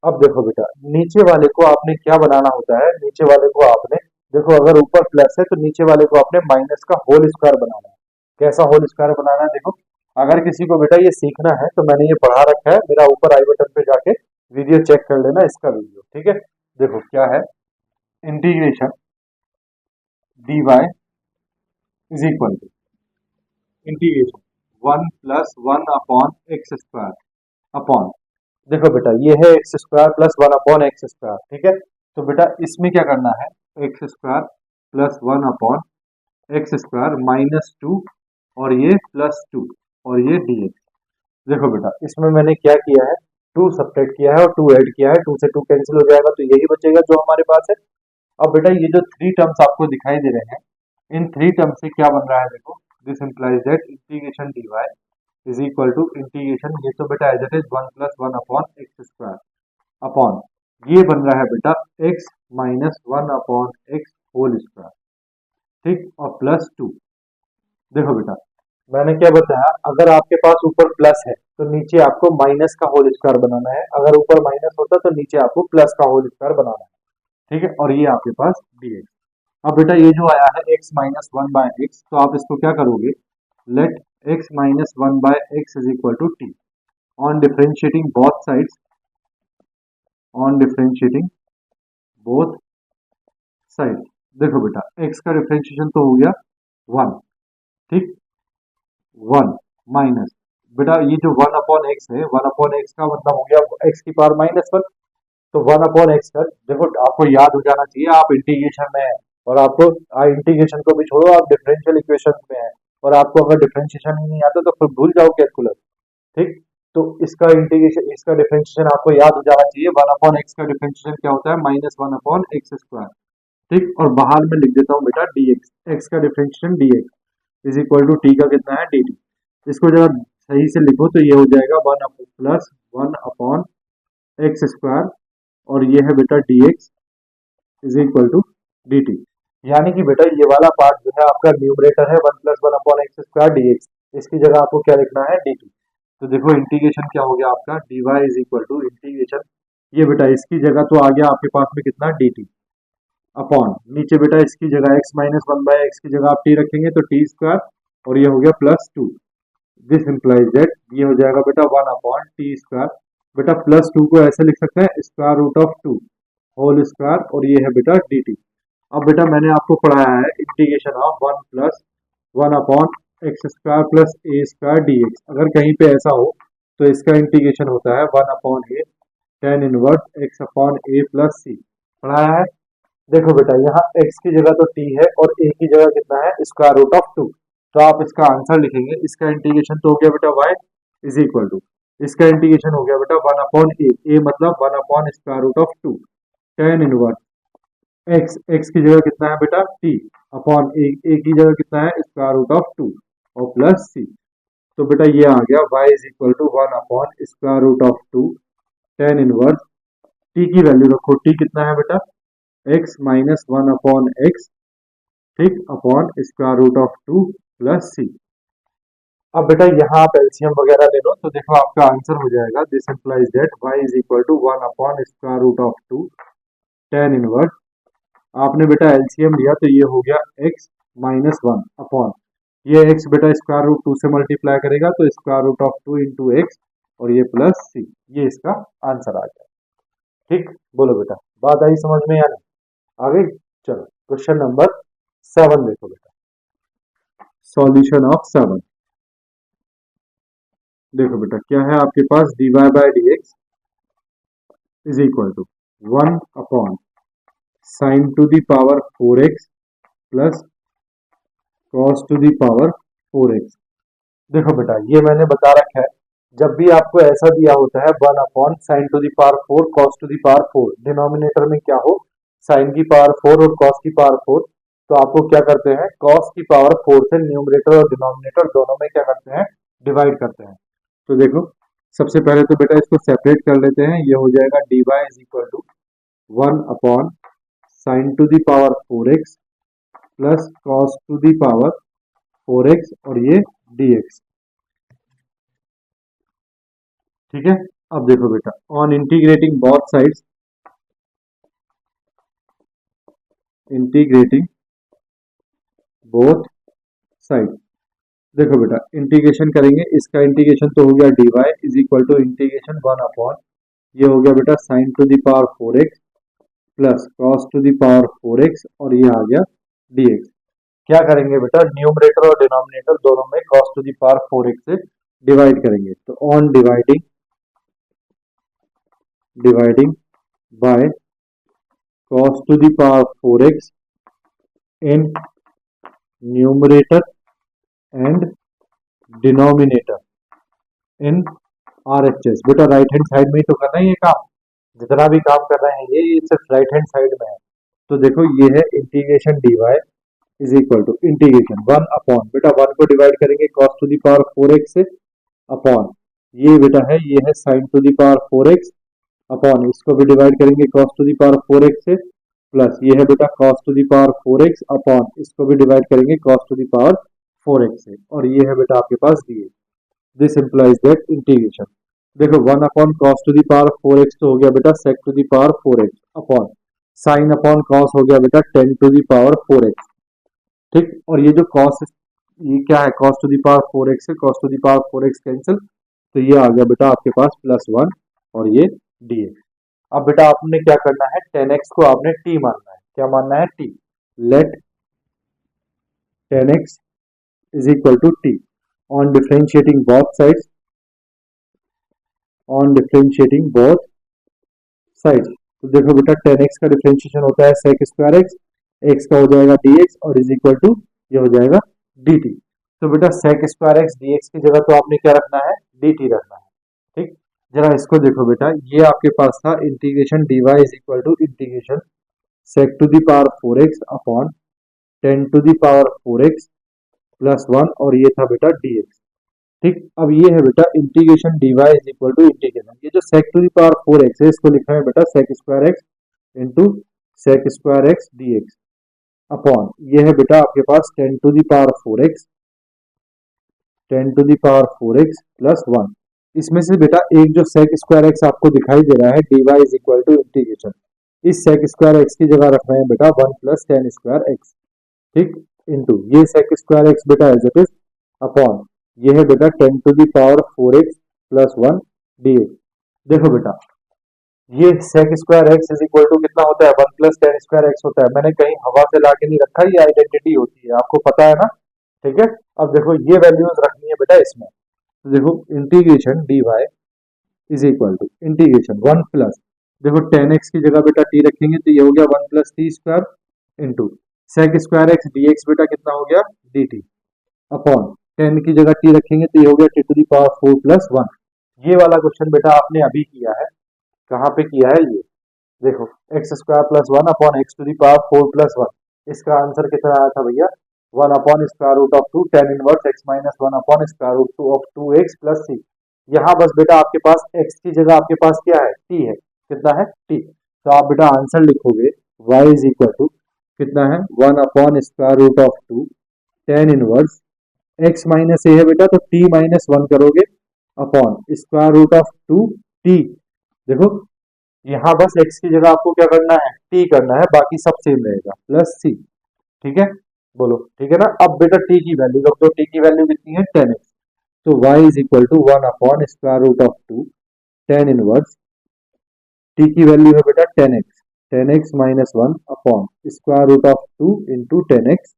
अब देखो बेटा नीचे वाले को आपने क्या बनाना होता है, नीचे वाले को आपने देखो अगर ऊपर प्लस है तो नीचे वाले को आपने माइनस का होल स्क्वायर बनाना है। कैसा होल स्क्वायर बनाना है देखो, अगर किसी को बेटा ये सीखना है तो मैंने ये पढ़ा रखा है, मेरा ऊपर आई बटन पे जाके वीडियो चेक कर लेना इसका वीडियो। ठीक है, देखो क्या है, integration d y is equal to integration one plus one upon x square upon देखो बेटा ये है x square plus one upon x square. ठीक है, तो बेटा इसमें क्या करना है, x square plus one upon x square minus two और ये प्लस टू और ये डी एक्स। देखो बेटा इसमें मैंने क्या किया है, टू सब्ट्रैक्ट किया है और टू ऐड किया है, टू से टू कैंसिल हो जाएगा तो यही बचेगा जो हमारे पास है। अब बेटा ये जो थ्री टर्म्स आपको दिखाई दे रहे हैं इन थ्री टर्म से क्या बन रहा है देखो, this implies that integration d y is equal to integration ये तो बेटा as it is one plus one upon x square upon ये बन रहा है बेटा x minus one upon x whole square. ठीक, और प्लस टू। देखो बेटा मैंने क्या बताया, अगर आपके पास ऊपर प्लस है तो नीचे आपको माइनस का होल स्क्वायर बनाना है, अगर ऊपर माइनस होता तो नीचे आपको प्लस का होल स्क्वायर बनाना है। ठीक है, और ये आपके पास डी एक्स। अब बेटा ये जो आया है x minus one by x तो आप इसको क्या करोगे, let x minus one by x is equal to t on differentiating both sides on differentiating both side. देखो बेटा x का डिफरेंशिएशन तो हो गया वन, ठीक, वन माइनस बेटा ये जो वन अपॉन एक्स है वन अपॉन एक्स का मतलब हो गया x की पावर माइनस वन, तो वन अपॉन एक्स कर देखो आपको याद हो जाना चाहिए आप इंटीग्रेशन में है और आपको इंटीग्रेशन को भी छोड़ो आप डिफरेंशियल इक्वेशन में है और आपको अगर डिफरेंशिएशन ही नहीं आता तो फिर भूल जाओ कैलकुलस। ठीक, तो इसका इंटीग्रेशन इसका डिफरेंशिएशन आपको याद हो जाना चाहिए, वन अपॉन एक्स का डिफरेंशिएशन क्या होता है minus one upon x square. ठीक, और बाहर में लिख देता हूँ बेटा डी एक्स, एक्स का differentiation d x is equal to t का कितना है डी टी। इसको जब सही से लिखो तो ये हो जाएगा one plus one upon x square और ये है बेटा d x is equal to d t. यानी कि बेटा ये वाला पार्ट जो है आपका न्यूमरेटर है one plus one upon x square D x, इसकी जगह आपको क्या लिखना है डी टी। तो देखो इंटीग्रेशन क्या हो गया आपका d y is equal to integration ये बेटा इसकी जगह तो आ गया आपके पास में कितना डी टी अपॉन नीचे बेटा इसकी जगह x minus one by x की जगह आप टी रखेंगे तो टी स्क्वायर और ये हो गया plus two, this implies that ये हो जाएगा बेटा वन अपॉन टी स्क्वायर। बेटा प्लस टू को ऐसे लिख सकते हैं square root of two whole square और ये है बेटा डी टी। अब बेटा मैंने आपको पढ़ाया है integration of one plus one upon x square plus A square D x, अगर कहीं पे ऐसा हो तो इसका इंटीग्रेशन होता है वन अपॉन ए टेन इनवर्स एक्स अपॉन ए प्लस सी, पढ़ाया है। देखो बेटा यहाँ x की जगह तो t है और a की जगह कितना है स्क्वायर रूट ऑफ टू, तो आप इसका आंसर लिखेंगे, इसका इंटीग्रेशन तो हो गया बेटा y इज इक्वल टू इसका इंटीग्रेशन हो गया बेटा वन अपॉन ए मतलब one upon square root of two tan inverse x की जगह कितना है बेटा t अपॉन ए की जगह कितना है स्क्वायर रूट ऑफ टू और प्लस सी। तो बेटा ये आ गया y is equal to one upon square root of two tan inverse t की वैल्यू रखो, t कितना है बेटा x minus one upon x, ठीक, upon square root of two plus c. अब बेटा यहाँ आप एलसीएम वगैरह ले लो तो देखो आपका आंसर हो जाएगा, this implies that y is equal to one upon square root of two tan inverse, आपने बेटा एलसीएम लिया तो ये हो गया x माइनस वन अपॉन ये x बेटा स्क्वायर रूट टू से मल्टीप्लाई करेगा तो square root of two into x और ये प्लस सी, ये इसका आंसर आ गया। ठीक, बोलो बेटा बात आई समझ में या नहीं, आगे चलो क्वेश्चन नंबर 7 देखो बेटा, सॉल्यूशन ऑफ 7। देखो बेटा क्या है आपके पास dy by d x is equal to one upon sine to the power four x plus cos to the power 4x। देखो बेटा ये मैंने बता रखा है, जब भी आपको ऐसा दिया होता है 1/sin⁴ cos to the power 4, denominator में क्या हो sin की पावर 4 और cos की पावर 4, तो आपको क्या करते हैं cos की पावर 4 से न्यूमरेटर और डिनोमिनेटर दोनों में क्या करते हैं डिवाइड करते हैं। तो देखो सबसे पहले तो बेटा इसको सेपरेट कर लेते हैं, ये हो जाएगा dy is equal to 1/sin⁴ plus cos to the power 4x और ये dx। ठीक है, अब देखो बेटा ऑन इंटीग्रेटिंग बोथ साइड, देखो बेटा इंटीग्रेशन करेंगे, इसका इंटीग्रेशन तो हो गया dy is equal to integration 1 upon ये हो गया बेटा sin to the power 4x plus cos to the power 4x और ये आ गया dx। क्या करेंगे बेटा न्यूमरेटर और डिनोमिनेटर दोनों में cos to the power 4x से डिवाइड करेंगे, तो on dividing by cos to the power 4x in numerator and denominator in RHS। बेटा राइट हैंड साइड में ही तो करना है ये काम, जितना भी काम कर रहे हैं ये सिर्फ राइट हैंड साइड में है। तो देखो ये है integration dy is equal to integration 1 upon बेटा 1 को डिवाइड करेंगे cos to the power 4x से अपॉन ये बेटा है ये है sin to the power 4x upon इसको भी डिवाइड करेंगे cos to the power 4x से प्लस ये है बेटा cos to the power 4x upon इसको भी डिवाइड करेंगे cos to the power 4x से और ये है बेटा आपके पास dx। This implies that integration, देखो 1 upon cos to the power 4x तो हो गया बेटा sec to the power 4x upon sin upon cos हो गया बेटा tan to the power 4x। ठीक, और ये जो cos ये क्या है cos to the power 4x से cos to the power 4x cancel, तो ये आ गया बेटा आपके पास +1 और ये dx। अब बेटा आपने क्या करना है 10x को आपने t मानना है, क्या मानना है t, let 10x is equal to t on differentiating both sides. तो देखो बेटा 10x का डिफरेंशिएशन होता है sec स्क्वायर x का हो जाएगा dx और इज इक्वल टू ये हो जाएगा dt। तो बेटा sec स्क्वायर x dx की जगह तो आपने क्या रखना है dt रखना है। ठीक, जरा इसको देखो बेटा ये आपके पास था integration dy is equal to integration sec to the power 4x upon tan to the power 4x plus 1 और ये था बेटा dx। ठीक, अब ये है बेटा integration dy is equal to integration ये जो sec to the power 4x है इसको लिखा है बेटा sec square x into sec square x dx upon ये है बेटा आपके पास tan to the power 4x plus 1। इसमें से बेटा एक जो sec स्क्वायर x आपको दिखाई दे रहा है dy is equal to integration, इस sec स्क्वायर x की जगह रखना है बेटा 1 प्लस tan स्क्वायर x। ठीक, इंटू ये sec स्क्वायर x बेटा एज इट इज अपॉन ये है बेटा 10 to the power 4x plus 1 dx। देखो बेटा ये sec square x is equal to कितना होता है 1 प्लस tan स्क्वायर x होता है, मैंने कहीं हवा से लाके नहीं रखा, ये आइडेंटिटी होती है आपको पता है ना। ठीक है, अब देखो ये वैल्यूज रखनी है बेटा इसमें, तो देखो integration dy is equal to integration 1 plus देखो 10x की जगह बेटा t रखेंगे तो ये हो गया 1 plus t square into sec square x dx बेटा कितना हो गया dt अपॉन 10 की जगह t रखेंगे तो ये हो गया t to the power 4 plus 1। ये वाला क्वेश्चन बेटा आपने अभी किया है, कहाँ पे किया है ये देखो x square plus 1 upon x to the power 4 plus 1, इसका आंसर कितना आया था भैया 1 upon square root of 2 tan inverse x minus 1 upon square root 2 of 2x plus c। यहाँ बस बेटा आपके पास x की जगह आपके पास क्या है t है, कितना है t, तो आप बेटा आंसर लिखोगे y इज इक्वल टू कितना है 1 upon square root of 2 tan inverse x minus a है बेटा तो t माइनस 1 करोगे upon square root of 2 t। देखो यहाँ बस x की जगह आपको क्या करना है t करना है, बाकी सब सेम रहेगा प्लस c। ठीक है, बोलो ठीक है ना। अब बेटा t की वैल्यू रख दो, t की वैल्यू कितनी है 10x, तो y is equal to 1 upon square root of 2 tan inverse t की वैल्यू है बेटा 10x minus 1 upon square root of 2 into 10x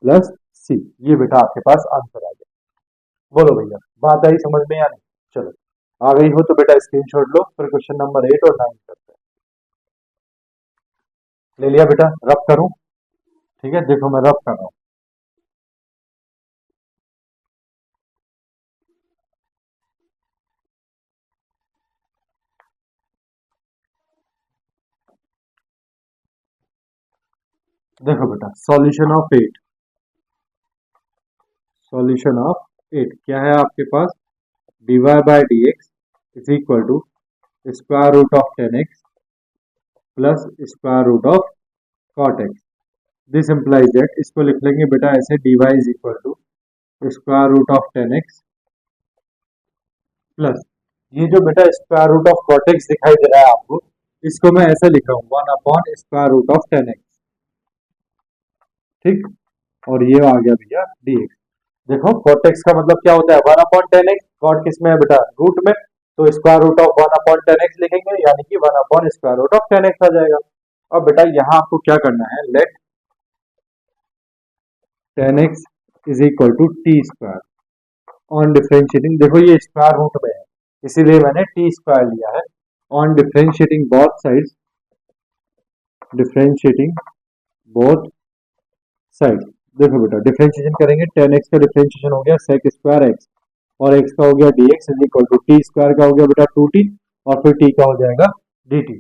plus c. ये बेटा आपके पास आंसर आ गया। बोलो भैया बात आई समझ में या नहीं, चलो आ गई हो तो बेटा स्क्रीनशॉट लो, फिर क्वेश्चन नंबर 8 और 9 करते हैं। ले लिया बेटा, रब करूं, ठीक है देखो मैं रब कर रहा हूं। देखो बेटा, सॉल्यूशन ऑफ 8, सॉल्यूशन ऑफ 8 क्या है आपके पास, dy by d x is equal to square root of 10x plus square root of cot x. This implies that, इसको लिख लेंगे बेटा ऐसे, dy is equal to square root of 10x plus ये जो बेटा square root of cot x दिखाई दे रहा है आपको, इसको मैं ऐसे लिख रहा हूँ 1 upon square root of 10x, ठीक। और ये आ गया भैया dx। देखो cot x का मतलब क्या होता है, 1 अपॉन 10x, cot किस में है बेटा, रूट में, तो square root of 1 upon 10x लिखेंगे, यानी कि 1 upon square root of 10x आ जाएगा। अब बेटा यहाँ आपको क्या करना है, let 10x is equal to t square on differentiating, देखो ये स्क्वायर रूट में है इसीलिए मैंने टी स्क्वायर लिया है, on differentiating both sides, differentiating both sides. देखो बेटा डिफरेंशिएशन करेंगे, 10x का डिफरेंशिएशन हो गया sec स्क्वायर x और x का हो गया dx is equal to t square का हो गया बेटा 2t और फिर t का हो जाएगा dt।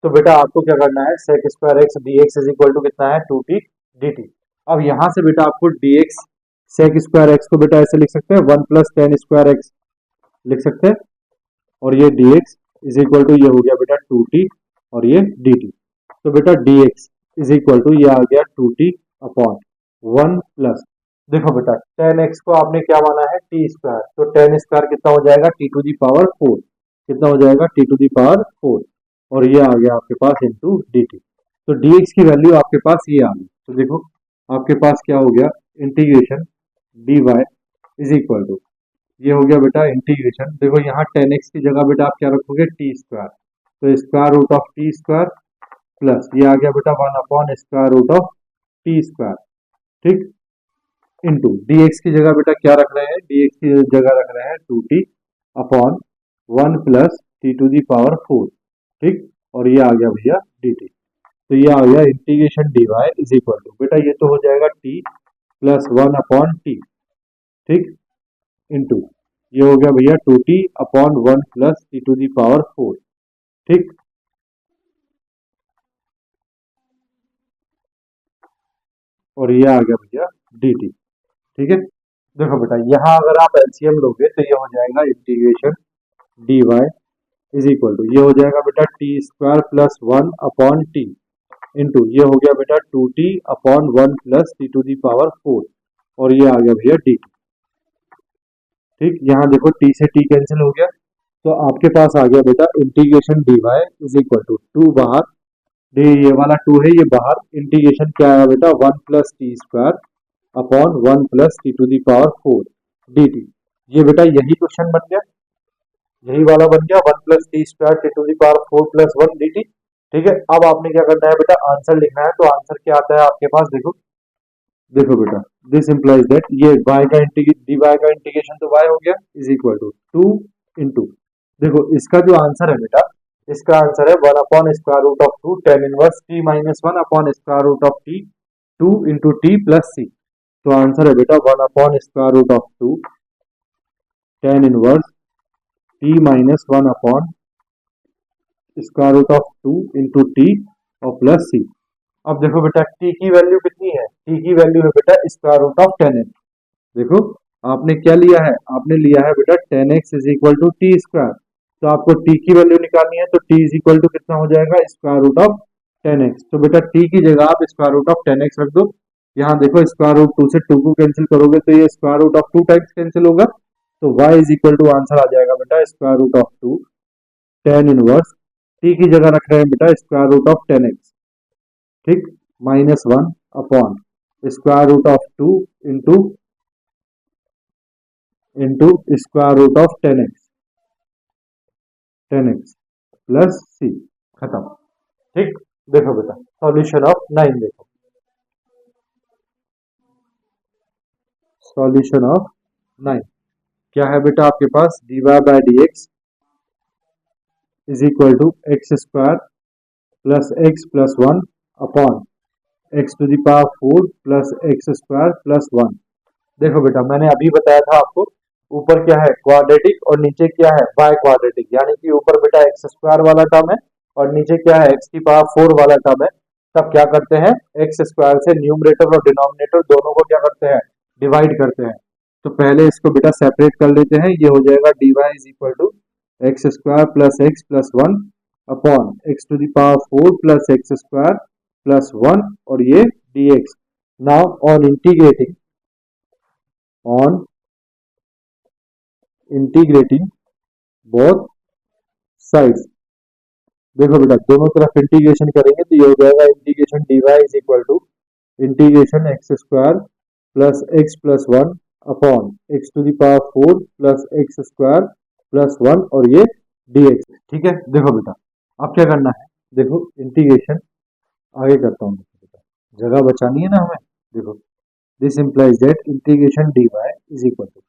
तो बेटा आपको क्या करना है, sec square x dx is equal to कितना है 2t dt। अब यहाँ से बेटा आपको dx sec स्क्वायर x को बेटा ऐसे लिख सकते हैं 1 प्लस टेन स्क्वायर x लिख सकते हैं, और ये dx इज इक्वल टू ये हो गया बेटा 2t और ये dt। तो बेटा dx इज इक्वल टू ये आ गया 2t अपॉन 1 प्लस, देखो बेटा 10x को आपने क्या माना है टी स्क्वायर, तो 10 स्क्वायर कितना हो जाएगा टी टू दी पावर 4, कितना हो जाएगा टी टू दी पावर 4, और ये आ गया आपके पास इंटू डी टी। तो dx की वैल्यू आपके पास ये आ गई, तो देखो आपके पास क्या हो गया, integration dy is equal to ये हो गया बेटा इंटीग्रेशन, देखो यहाँ 10x की जगह बेटा आप क्या रखोगे टी स्क्वायर, तो square root of t square plus ये आ गया बेटा 1 upon square root of t square, ठीक, इंटू dx की जगह बेटा क्या रख रहे हैं, dx की जगह रख रहे हैं 2t upon 1 plus t to the power 4, ठीक, और ये आ गया भैया dt। तो ये आ गया integration dy is equal to, बेटा ये तो हो जाएगा t प्लस 1 अपॉन t, ठीक, इंटू ये हो गया भैया 2t upon 1 plus t to the power 4, ठीक, और ये आ गया भैया dt, ठीक है। देखो बेटा यहाँ अगर आप एलसीएम लोगे तो ये हो जाएगा integration dy is equal to ये हो जाएगा बेटा t square plus 1 upon t into ये हो गया बेटा 2t upon 1 plus t to the power 4, और ये आ गया भैया dt, ठीक। यहाँ देखो t से t कैंसिल हो गया, तो आपके पास आ गया बेटा integration dy is equal to 2 बाहर, ये वाला 2 है ये बाहर, इंटीग्रेशन क्या आया बेटा 1 plus t square upon 1 plus t to the power 4 dt। ये बेटा यही क्वेश्चन बन गया, यही वाला बन गया 1 plus t square t to the power 4 plus 1 dt, ठीक है। अब आपने क्या करना है बेटा, आंसर लिखना है, तो आंसर क्या आता है आपके पास, देखो देखो बेटा दिस इंप्लाइज दैट ये y का dy का इंटीग्रेशन तो y हो गया इज इक्वल टू 2 इंटू, देखो इसका जो आंसर है बेटा, इसका आंसर है 1 upon square root of 2 tan inverse t minus 1 upon square root of t 2 into t plus c. तो आंसर है बेटा 1 upon square root of 2 tan inverse t minus 1 upon square root of 2 into t और plus c. अब देखो बेटा t की value कितनी है, t की वैल्यू है बेटा स्क्वायर रूट ऑफ 10x, देखो आपने क्या लिया है, आपने लिया है बेटा 10x is equal to t square, तो आपको t की वैल्यू निकालनी है, तो t इज इक्वल टू कितना हो जाएगा स्क्वायर रूट ऑफ 10x, तो बेटा t की जगह आप स्क्वायर रूट ऑफ 10x रख दो। यहाँ देखो स्क्वायर रूट 2 से 2 को कैंसिल करोगे तो ये square root of 2 times cancel होगा, तो y is equal to answer आ जाएगा बेटा square root of 2 tan inverse, t की जगह रख रहे हैं बेटा स्क्वायर रूट ऑफ 10x, ठीक, minus 1 upon square root of 2 into into square root of 10x plus c, खत्म, ठीक। देखो बेटा सॉल्यूशन ऑफ 9 देखो, सॉल्यूशन ऑफ 9 क्या है बेटा आपके पास, dy by d x is equal to x square plus 1 upon x to the power 4 plus x square plus 1। देखो बेटा मैंने अभी बताया था आपको, ऊपर क्या है क्वाड्रेटिक और नीचे क्या है बाय क्वाड्रेटिक, यानी कि ऊपर बेटा एक्स स्क्वायर वाला टर्म है और नीचे क्या है एक्स की पावर 4 वाला टर्म है, तब क्या करते हैं, एक्स स्क्वायर से न्यूमरेटर और डिनोमिनेटर दोनों को क्या करते हैं, डिवाइड करते हैं। तो पहले इसको बेटा सेपरेट कर लेते हैं, ये हो जाएगा dy is equal to x square plus 1 upon x to the power 4 plus x square plus 1 और ये dx। Now on integrating both sides, देखो बेटा दोनों तरफ इंटीग्रेशन करेंगे तो ये हो जाएगा integration dy is equal to integration x square plus 1 upon x to the power 4 plus x square plus 1 और ये dx। ठीक है, देखो बेटा अब क्या करना है, देखो इंटीग्रेशन आगे करता हूँ बेटा, जगह बचानी है ना हमें। देखो this implies that integration dy is equal to,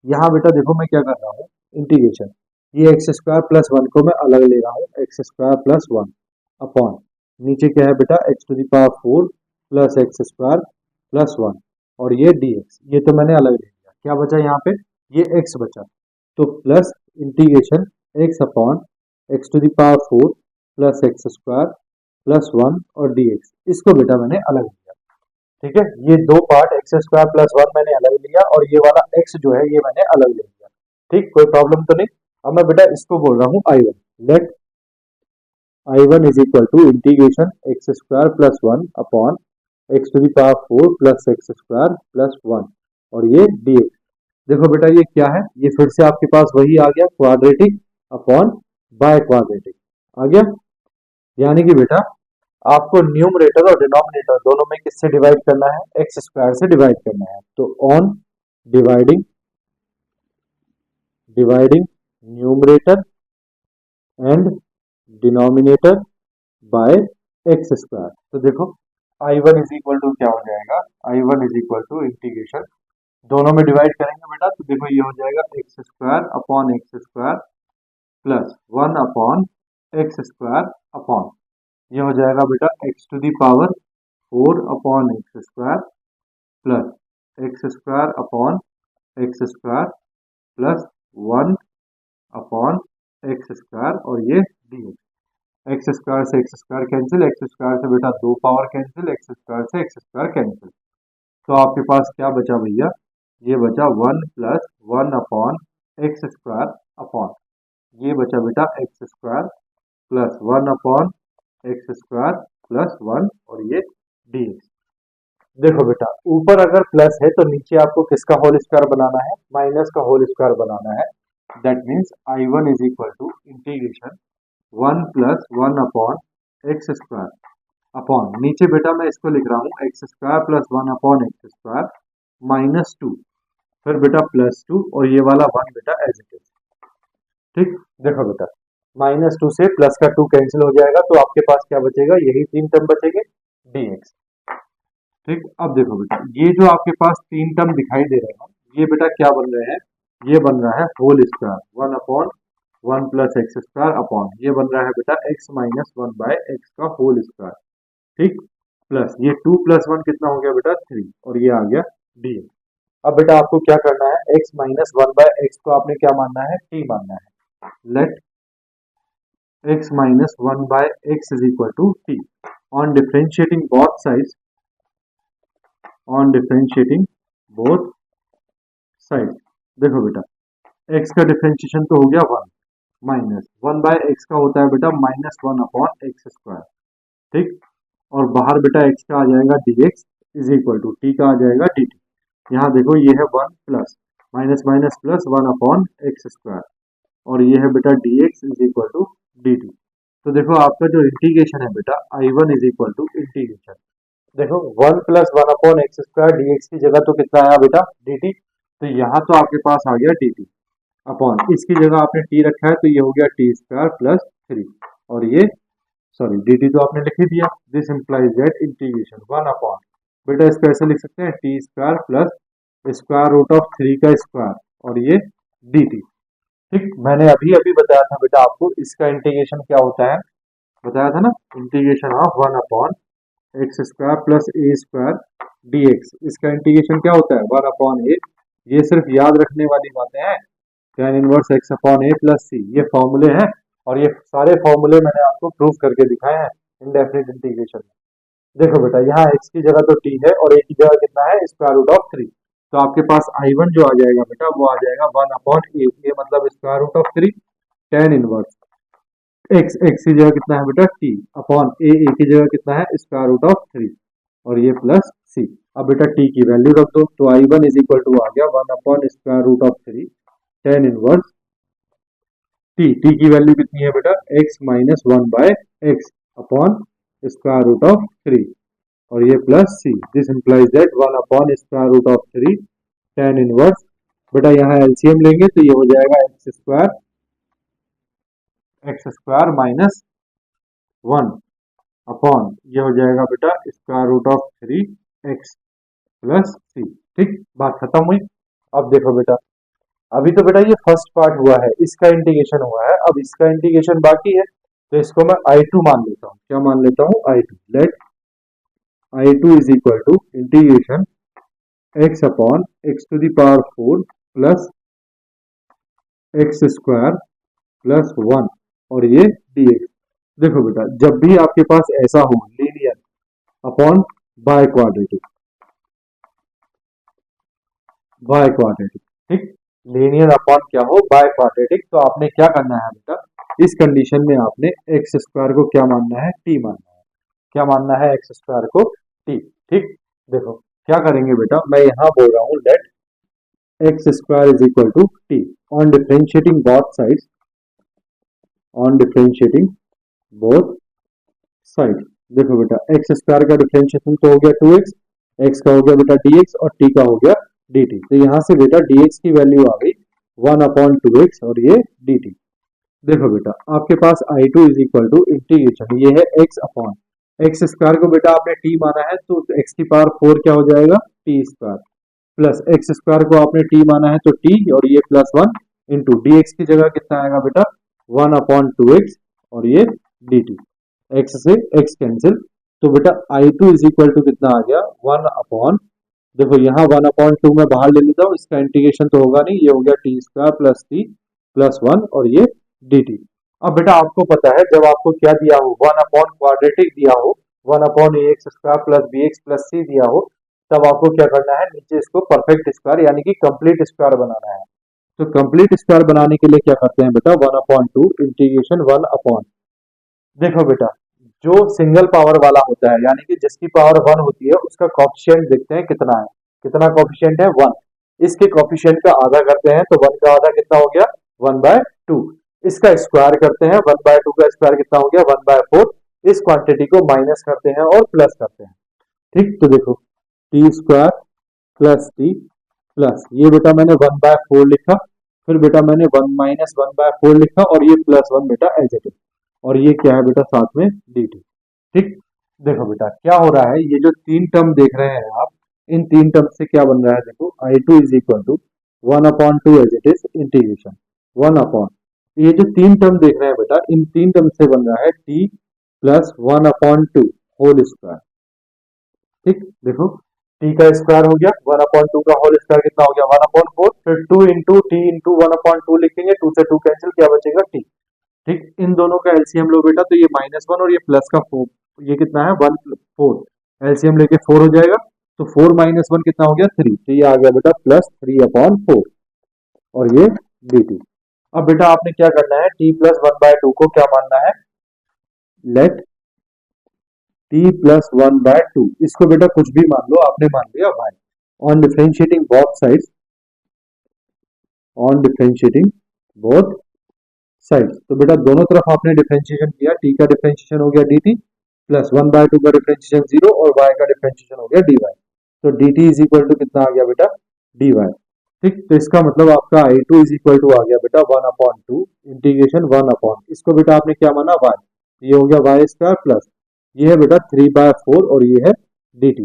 यहाँ बेटा देखो मैं क्या कर रहा हूँ, इंटीग्रेशन ये एक्स स्क्वायर प्लस 1 को मैं अलग ले रहा हूँ, एक्स स्क्वायर प्लस 1 अपॉन नीचे क्या है बेटा x to the power 4 plus x square plus 1 और ये dx, ये तो मैंने अलग ले लिया। क्या बचा यहाँ पे, ये x बचा, तो plus integration x upon x to the power 4 plus x square plus 1 और dx, इसको बेटा मैंने अलग लिया। ठीक है, ये दो पार्ट एक्स स्क्वायर प्लस 1 मैंने अलग लिया और ये वाला x जो है ये मैंने अलग ले लिया। ठीक, कोई प्रॉब्लम तो नहीं। अब मैं बेटा इसको बोल रहा हूँ I1, let I1 is equal to integration x square plus 1 upon x to the power 4 plus x square plus 1 और ये dx। देखो बेटा ये क्या है, ये फिर से आपके पास वही आ गया, क्वाड्रेटिक अपॉन बाय क्वाड्रेटिक आ गया। यानी कि बेटा आपको न्यूमरेटर और डिनोमिनेटर दोनों में किससे डिवाइड करना है, एक्स स्क्वायर से डिवाइड करना है। तो on dividing numerator and denominator by x square, तो देखो I1 इज इक्वल टू क्या हो जाएगा, I1 is equal to integration, दोनों में डिवाइड करेंगे बेटा तो देखो ये हो जाएगा x square upon x square plus 1 upon x square upon ये हो जाएगा बेटा x to the power 4 upon x square plus x square upon x square plus 1 upon x square और ये dx। एक्स स्क्वायर से x square cancel, x square से बेटा दो पावर कैंसिल, एक्स स्क्वायर से एक्स स्क्वायर कैंसिल, तो आपके पास क्या बचा भैया, ये बचा 1 plus 1 upon x square upon ये बचा बेटा x square plus 1 upon x square plus 1 और ये dx। देखो बेटा ऊपर अगर प्लस है तो नीचे आपको किसका होल स्क्वायर बनाना है, माइनस का होल स्क्वायर बनाना है। That means I1 is equal to integration 1 plus 1 upon x square upon नीचे बेटा मैं इसको लिख रहा हूँ x square plus 1 upon x square minus 2 फिर बेटा प्लस 2 और ये वाला 1 बेटा एज इट इज। ठीक, देखो बेटा -2 से प्लस का 2 कैंसिल हो जाएगा तो आपके पास क्या बचेगा, यही तीन टर्म बचेंगे dx। ठीक, अब देखो बेटा ये जो आपके पास तीन टर्म दिखाई दे रहे हैं ये बेटा क्या बन रहे हैं, ये बन रहा है whole square 1 upon 1 plus x square upon ये बन रहा है बेटा x माइनस 1 बाय एक्स का होल स्क्वायर। ठीक, प्लस ये 2 प्लस 1 कितना हो गया बेटा 3 और ये आ गया dx। अब बेटा आपको क्या करना है, x माइनस 1 बाय एक्स को आपने क्या मानना है, t मानना है। Let x minus 1 by x is equal to t on differentiating both sides, देखो बेटा x का डिफरेंशिएशन तो हो गया 1 माइनस 1 बाय एक्स का होता है बेटा माइनस 1 अपॉन एक्स स्क्वायर। ठीक, और बाहर बेटा x का आ जाएगा dx is equal to t का आ जाएगा dt। यहाँ देखो ये है 1 plus minus minus plus 1 upon x square और ये है बेटा dx is equal to dt। तो देखो आपका जो इंटीग्रेशन है बेटा I1 is equal to integration, देखो 1 plus 1 upon x square dx की जगह तो कितना आया बेटा dt, तो यहाँ तो आपके पास आ गया dt अपॉन इसकी जगह आपने t रखा है तो ये हो गया t स्क्वायर प्लस 3 और ये सॉरी dt तो आपने लिख ही दिया। This implies that integration 1 upon बेटा इसको ऐसे लिख सकते हैं t square plus square root of 3 का स्क्वायर और ये dt। ठीक, मैंने अभी अभी बताया था बेटा आपको इसका इंटीग्रेशन क्या होता है, बताया था ना, integration of 1 upon x square plus A square dx, इसका इंटीग्रेशन क्या होता है 1 अपॉन ए। ये सिर्फ याद रखने वाली बातें हैं, tan इनवर्स x अपॉन ए प्लस सी, ये फॉर्मूले हैं और ये सारे फॉर्मूले मैंने आपको प्रूव करके दिखाए हैं इंडेफिनिट इंटीग्रेशन में। देखो बेटा यहाँ x की जगह तो t है और a की जगह कितना है स्क्वायर रूट ऑफ 3। तो आपके पास I1 जो आ जाएगा बेटा वो आ जाएगा 1/a, ये मतलब square root of 3 tan inverse x की जगह कितना है बेटा t अपॉन a की जगह कितना है स्क्वायर रूट ऑफ 3 और ये प्लस c। अब बेटा t की वैल्यू रख दो तो I1 इज इक्वल टू आ गया 1 square root of 3 tan inverse t की वैल्यू कितनी है बेटा x minus 1/x upon square root of 3 और ये plus c। This implies that 1 square root of 3 tan inverse बेटा यहाँ एलसीएम लेंगे तो ये हो जाएगा एक्स स्क्वायर माइनस 1 अपॉन ये हो जाएगा बेटा square root of 3x plus c। ठीक, बात खत्म हुई। अब देखो बेटा अभी तो बेटा ये फर्स्ट पार्ट हुआ है, इसका इंटीग्रेशन हुआ है, अब इसका इंटीग्रेशन बाकी है तो इसको मैं I2 मान लेता हूँ। क्या मान लेता हूँ I2। Let I2 is equal to integration x upon x to the power 4 plus x square plus 1 और ये dx। देखो बेटा जब भी आपके पास ऐसा हो लीनियर अपॉन बाय क्वाड्रेटिक ठीक, लीनियर अपॉन क्या हो बाय क्वाड्रेटिक, तो आपने क्या करना है बेटा इस कंडीशन में आपने एक्स स्क्वायर को क्या मानना है टी मानना है। क्या मानना है एक्स स्क्वायर को टी। ठीक, देखो क्या करेंगे बेटा मैं यहाँ बोल रहा हूँ let x square is equal to t on differentiating both sides देखो बेटा एक्स स्क्वायर का डिफरेंशिएशन तो हो गया 2x, एक्स का हो गया बेटा dx और t का हो गया dt। तो यहाँ से बेटा dx की वैल्यू आ गई 1/2x और ये dt। देखो बेटा आपके पास I2 is equal to integration ये है x अपॉन एक्स स्क्वायर को बेटा आपने t माना है तो x की पावर 4 क्या हो जाएगा t square plus x square को आपने t माना है तो t और ये प्लस 1 इंटू dx की जगह कितना आएगा बेटा 1/2x और ये dt। x से x कैंसिल तो बेटा I2 इज इक्वल टू कितना आ गया 1 अपॉन देखो यहाँ 1/2 मैं बाहर ले लेता हूँ, इसका इंटीग्रेशन तो होगा नहीं, ये हो गया T square plus T plus 1 और ये dt। अब बेटा आपको पता है जब आपको क्या दिया हो 1 अपॉन क्वाड्रेटिक दिया हो 1/ax square plus bx plus c दिया हो तब आपको क्या करना है नीचे इसको परफेक्ट स्क्वायर यानी कि कंप्लीट स्क्वायर बनाना है। तो कंप्लीट स्क्वायर बनाने के लिए क्या करते हैं बेटा 1/2 इंटीग्रेशन 1 अपॉन देखो बेटा जो सिंगल पावर वाला होता है यानी कि जिसकी पावर 1 होती है उसका कॉफिशिएंट देखते हैं कितना है, कितना कॉफिशिएंट है 1, इसके कॉफिशिएंट का आधा करते हैं तो 1 का आधा कितना हो गया 1/2, इसका स्क्वायर करते हैं 1/2 का स्क्वायर कितना हो गया 1/4, इस क्वांटिटी को माइनस करते हैं और प्लस करते हैं। ठीक, तो देखो T square plus T plus ये बेटा मैंने 1/4 लिखा, फिर बेटा मैंने 1 माइनस 1/4 लिखा और ये प्लस 1 बेटा एज इट इज और ये क्या है बेटा साथ में dt। ठीक, देखो बेटा क्या हो रहा है ये जो तीन टर्म देख रहे हैं आप इन तीन टर्म से क्या बन रहा है देखो I2 is equal to 1/2 as it is integration 1 upon ये जो तीन टर्म देख रहे हैं बेटा इन तीन टर्म से बन रहा है t प्लस 1/2 होल स्क्वायर। ठीक, देखो t का स्क्वायर हो गया 1/2 का होल स्क्वायर कितना हो गया 1/4, फिर 2 इंटू टी इंटू 1/2 लिखेंगे, 2 से 2 कैंसिल क्या बचेगा t। ठीक, इन दोनों का एलसीएम लो बेटा तो ये -1 और ये प्लस का 4 ये कितना है 4 एलसीएम लेके 4 हो जाएगा तो 4 माइनस 1 कितना हो गया 3, तो ये आ गया बेटा प्लस 3/4 और ये dt। अब बेटा आपने क्या करना है t प्लस 1/2 को क्या मानना है लेट t प्लस 1/2 इसको बेटा कुछ भी मान लो, आपने मान लिया y on differentiating both side. तो बेटा दोनों तरफ आपने डिफरेंशिएशन किया, t का डिफरेंशिएशन हो गया dt प्लस 1/2 का डिफरेंशिएशन 0 और y का डिफरेंशिएशन हो गया dy। तो dt इज इक्वल टू कितना आ गया बेटा dy। ठीक, तो इसका मतलब आपका I2 इज इक्वल टू आ गया बेटा 1/2 इंटीग्रेशन 1 अपॉन इसको बेटा आपने क्या माना y, ये हो गया y स्क्वायर प्लस ये है बेटा 3/4 और ये है dt।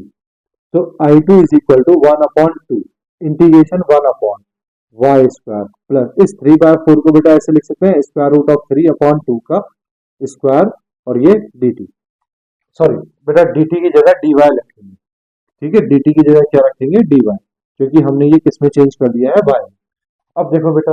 तो I2 is equal to 1/2 integration 1 upon y square plus इस 3/4 को बेटा ऐसे लिख सकते हैं स्क्वायर रूट ऑफ 3/2 का स्क्वायर और ये dt, सॉरी बेटा dt की जगह dy रखेंगे। ठीक है, dt की जगह क्या रखेंगे dy क्योंकि हमने ये किसमें चेंज कर दिया है y। अब देखो बेटा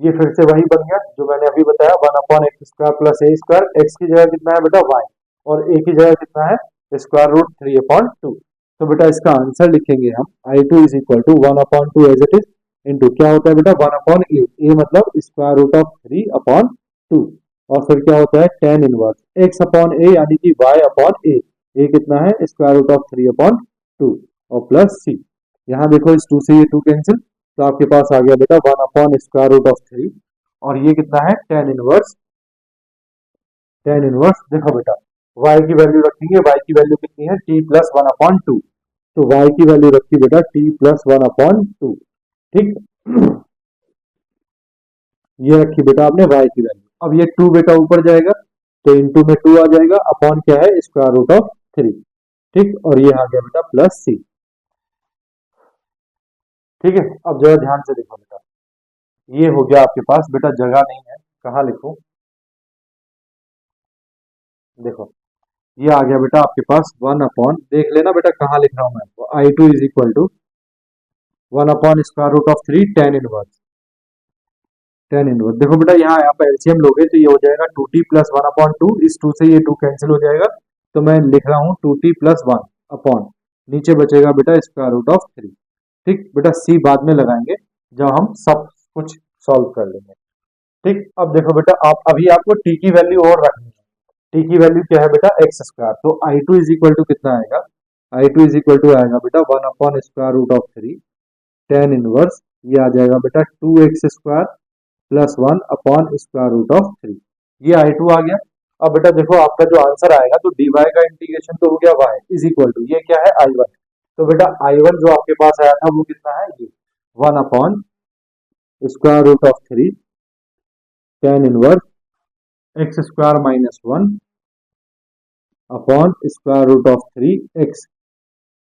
ये फिर से वही बन गया जो मैंने अभी बताया 1/x square plus a square, x की जगह कितना है बेटा y और a की जगह कितना है स्क्वायर रूट 3/2। तो बेटा इसका आंसर लिखेंगे हम I2 is equal to 1/2 as it is into क्या होता है बेटा 1/a, a मतलब स्क्वायर रूट ऑफ 3/2 और फिर क्या होता है tan इनवर्स x/a यानी कि y/a, a कितना है स्क्वायर रूट ऑफ 3/2 और प्लस c। यहाँ देखो इस 2 से ये 2 कैंसिल, तो आपके पास आ गया बेटा 1/स्क्वायर रूट ऑफ 3 और ये कितना है tan इनवर्स देखो बेटा y की वैल्यू रखेंगे, y की वैल्यू कितनी है t प्लस 1/2, तो y की वैल्यू रखी बेटा t प्लस 1/2, ठीक। ये रखी बेटा आपने y की वैल्यू। अब ये 2 बेटा ऊपर जाएगा तो इनटू में 2 आ जाएगा अपॉन क्या है स्क्वायर रूट ऑफ 3, ठीक। और ये आ गया बेटा प्लस c, ठीक है। अब जरा ध्यान से देखो बेटा, ये हो गया आपके पास बेटा, जगह नहीं है कहाँ लिखूं, देखो ये आ गया बेटा आपके पास 1 देख लेना बेटा कहाँ लिख रहा हूं मैं, I2 is equal to square root of 3 tan inverse देखो बेटा यहाँ आप एलसीएम लोगे तो ये हो जाएगा 2t प्लस 1/2, इस 2 से ये 2 कैंसिल हो जाएगा, तो मैं लिख रहा हूँ 2t प्लस 1 अपॉन नीचे बचेगा बेटा स्क्वायर रूट ऑफ 3, ठीक। बेटा c बाद में लगाएंगे जब हम सब कुछ सॉल्व कर लेंगे, ठीक। अब देखो बेटा आप अभी आपको t की वैल्यू और रखनी है, t की वैल्यू क्या है बेटा एक्स स्क्वायर, तो I2 इज इक्वल टू कितना आएगा, I2 इज इक्वल टू आएगा बेटा square root of 3 tan inverse, ये आ जाएगा बेटा 2x square plus square root of 3, ये I2 आ गया। अब बेटा देखो आपका जो आंसर आएगा तो dy का इंटीग्रेशन तो हो गया y इज इक्वल टू ये क्या है I1, तो बेटा I1 जो आपके पास आया था वो कितना है ये square root of 3 tan inverse x square minus 1 upon square root of 3x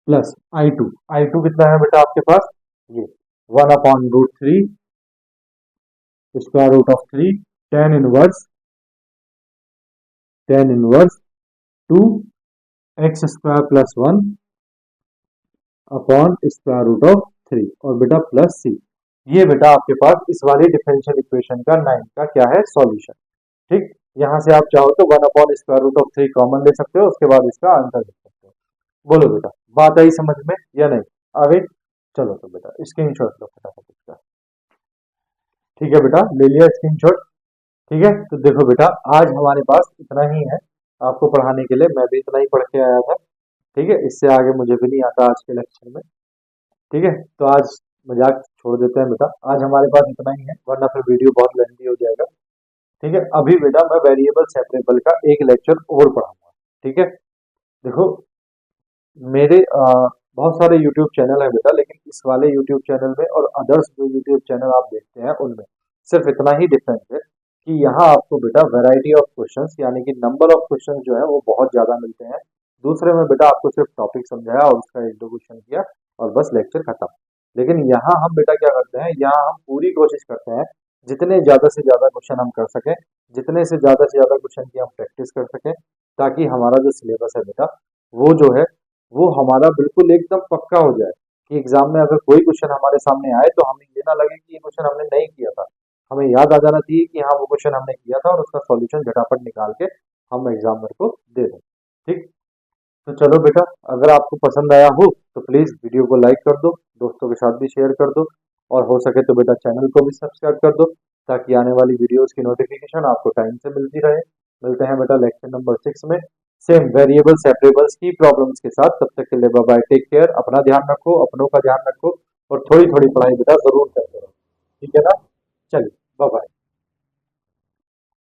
plus I2 कितना है बेटा आपके पास ये 1/√3 square root of 3 tan inverse 2x square plus 1 upon square root of 3 और बेटा प्लस c। ये बेटा आपके पास इस वाली डिफरेंशियल इक्वेशन का 9 का क्या है सॉल्यूशन, ठीक। यहाँ से आप चाहो तो 1/स्क्वायर रूट ऑफ 3 कॉमन ले सकते हो, उसके बाद इसका आंसर लिख सकते हो। बोलो बेटा बात आई समझ में या नहीं, आगे चलो तो बेटा स्क्रीनशॉट लो फटाफट इसका, ठीक है बेटा ले लिया स्क्रीनशॉट, ठीक है। तो देखो बेटा आज हमारे पास इतना ही है आपको पढ़ाने के लिए, मैं भी इतना ही पढ़ के आया था, ठीक है। इससे आगे मुझे भी नहीं आता आज के लेक्चर में, ठीक है। तो आज मजाक छोड़ देते हैं बेटा, आज हमारे पास इतना ही है वरना फिर वीडियो बहुत लेंथी हो जाएगा, ठीक है। अभी बेटा मैं वेरिएबल सेपरेबल का एक लेक्चर और पढ़ाऊंगा, ठीक है। देखो मेरे बहुत सारे YouTube चैनल है बेटा, लेकिन इस वाले YouTube चैनल में और अदर्स जो YouTube चैनल आप देखते हैं उनमें सिर्फ इतना ही डिफरेंस है कि यहाँ आपको बेटा वैरायटी ऑफ क्वेश्चंस यानी कि नंबर ऑफ क्वेश्चंस जो है वो बहुत ज़्यादा मिलते हैं। दूसरे में बेटा आपको सिर्फ टॉपिक समझाया और उसका इंट्रोडक्शन किया और बस लेक्चर खत्म। लेकिन यहाँ हम बेटा क्या करते हैं, यहाँ हम पूरी कोशिश करते हैं जितने ज़्यादा से ज़्यादा क्वेश्चन हम कर सकें, जितने से ज़्यादा क्वेश्चन की हम प्रैक्टिस कर सकें, ताकि हमारा जो सिलेबस है बेटा वो जो है वो हमारा बिल्कुल एकदम पक्का हो जाए कि एग्जाम में अगर कोई क्वेश्चन हमारे सामने आए तो हमें ये ना लगे कि ये क्वेश्चन हमने नहीं किया था, हमें याद आ जाना चाहिए कि हाँ वो क्वेश्चन हमने किया था और उसका सॉल्यूशन झटापट निकाल के हम एग्जामिनर को दे दें, ठीक। तो चलो बेटा अगर आपको पसंद आया हो तो प्लीज़ वीडियो को लाइक कर दो, दोस्तों के साथ भी शेयर कर दो और हो सके तो बेटा चैनल को भी सब्सक्राइब कर दो ताकि आने वाली वीडियोस की नोटिफिकेशन आपको टाइम से मिलती रहे। मिलते हैं बेटा लेक्चर नंबर 6 में सेम वेरिएबल सेपरेबल्स की प्रॉब्लम्स के साथ। तब तक के लिए बाय बाय, टेक केयर, अपना ध्यान रखो, अपनों का ध्यान रखो और थोड़ी थोड़ी पढ़ाई बेटा जरूर करते रहो, ठीक है ना। चलिए।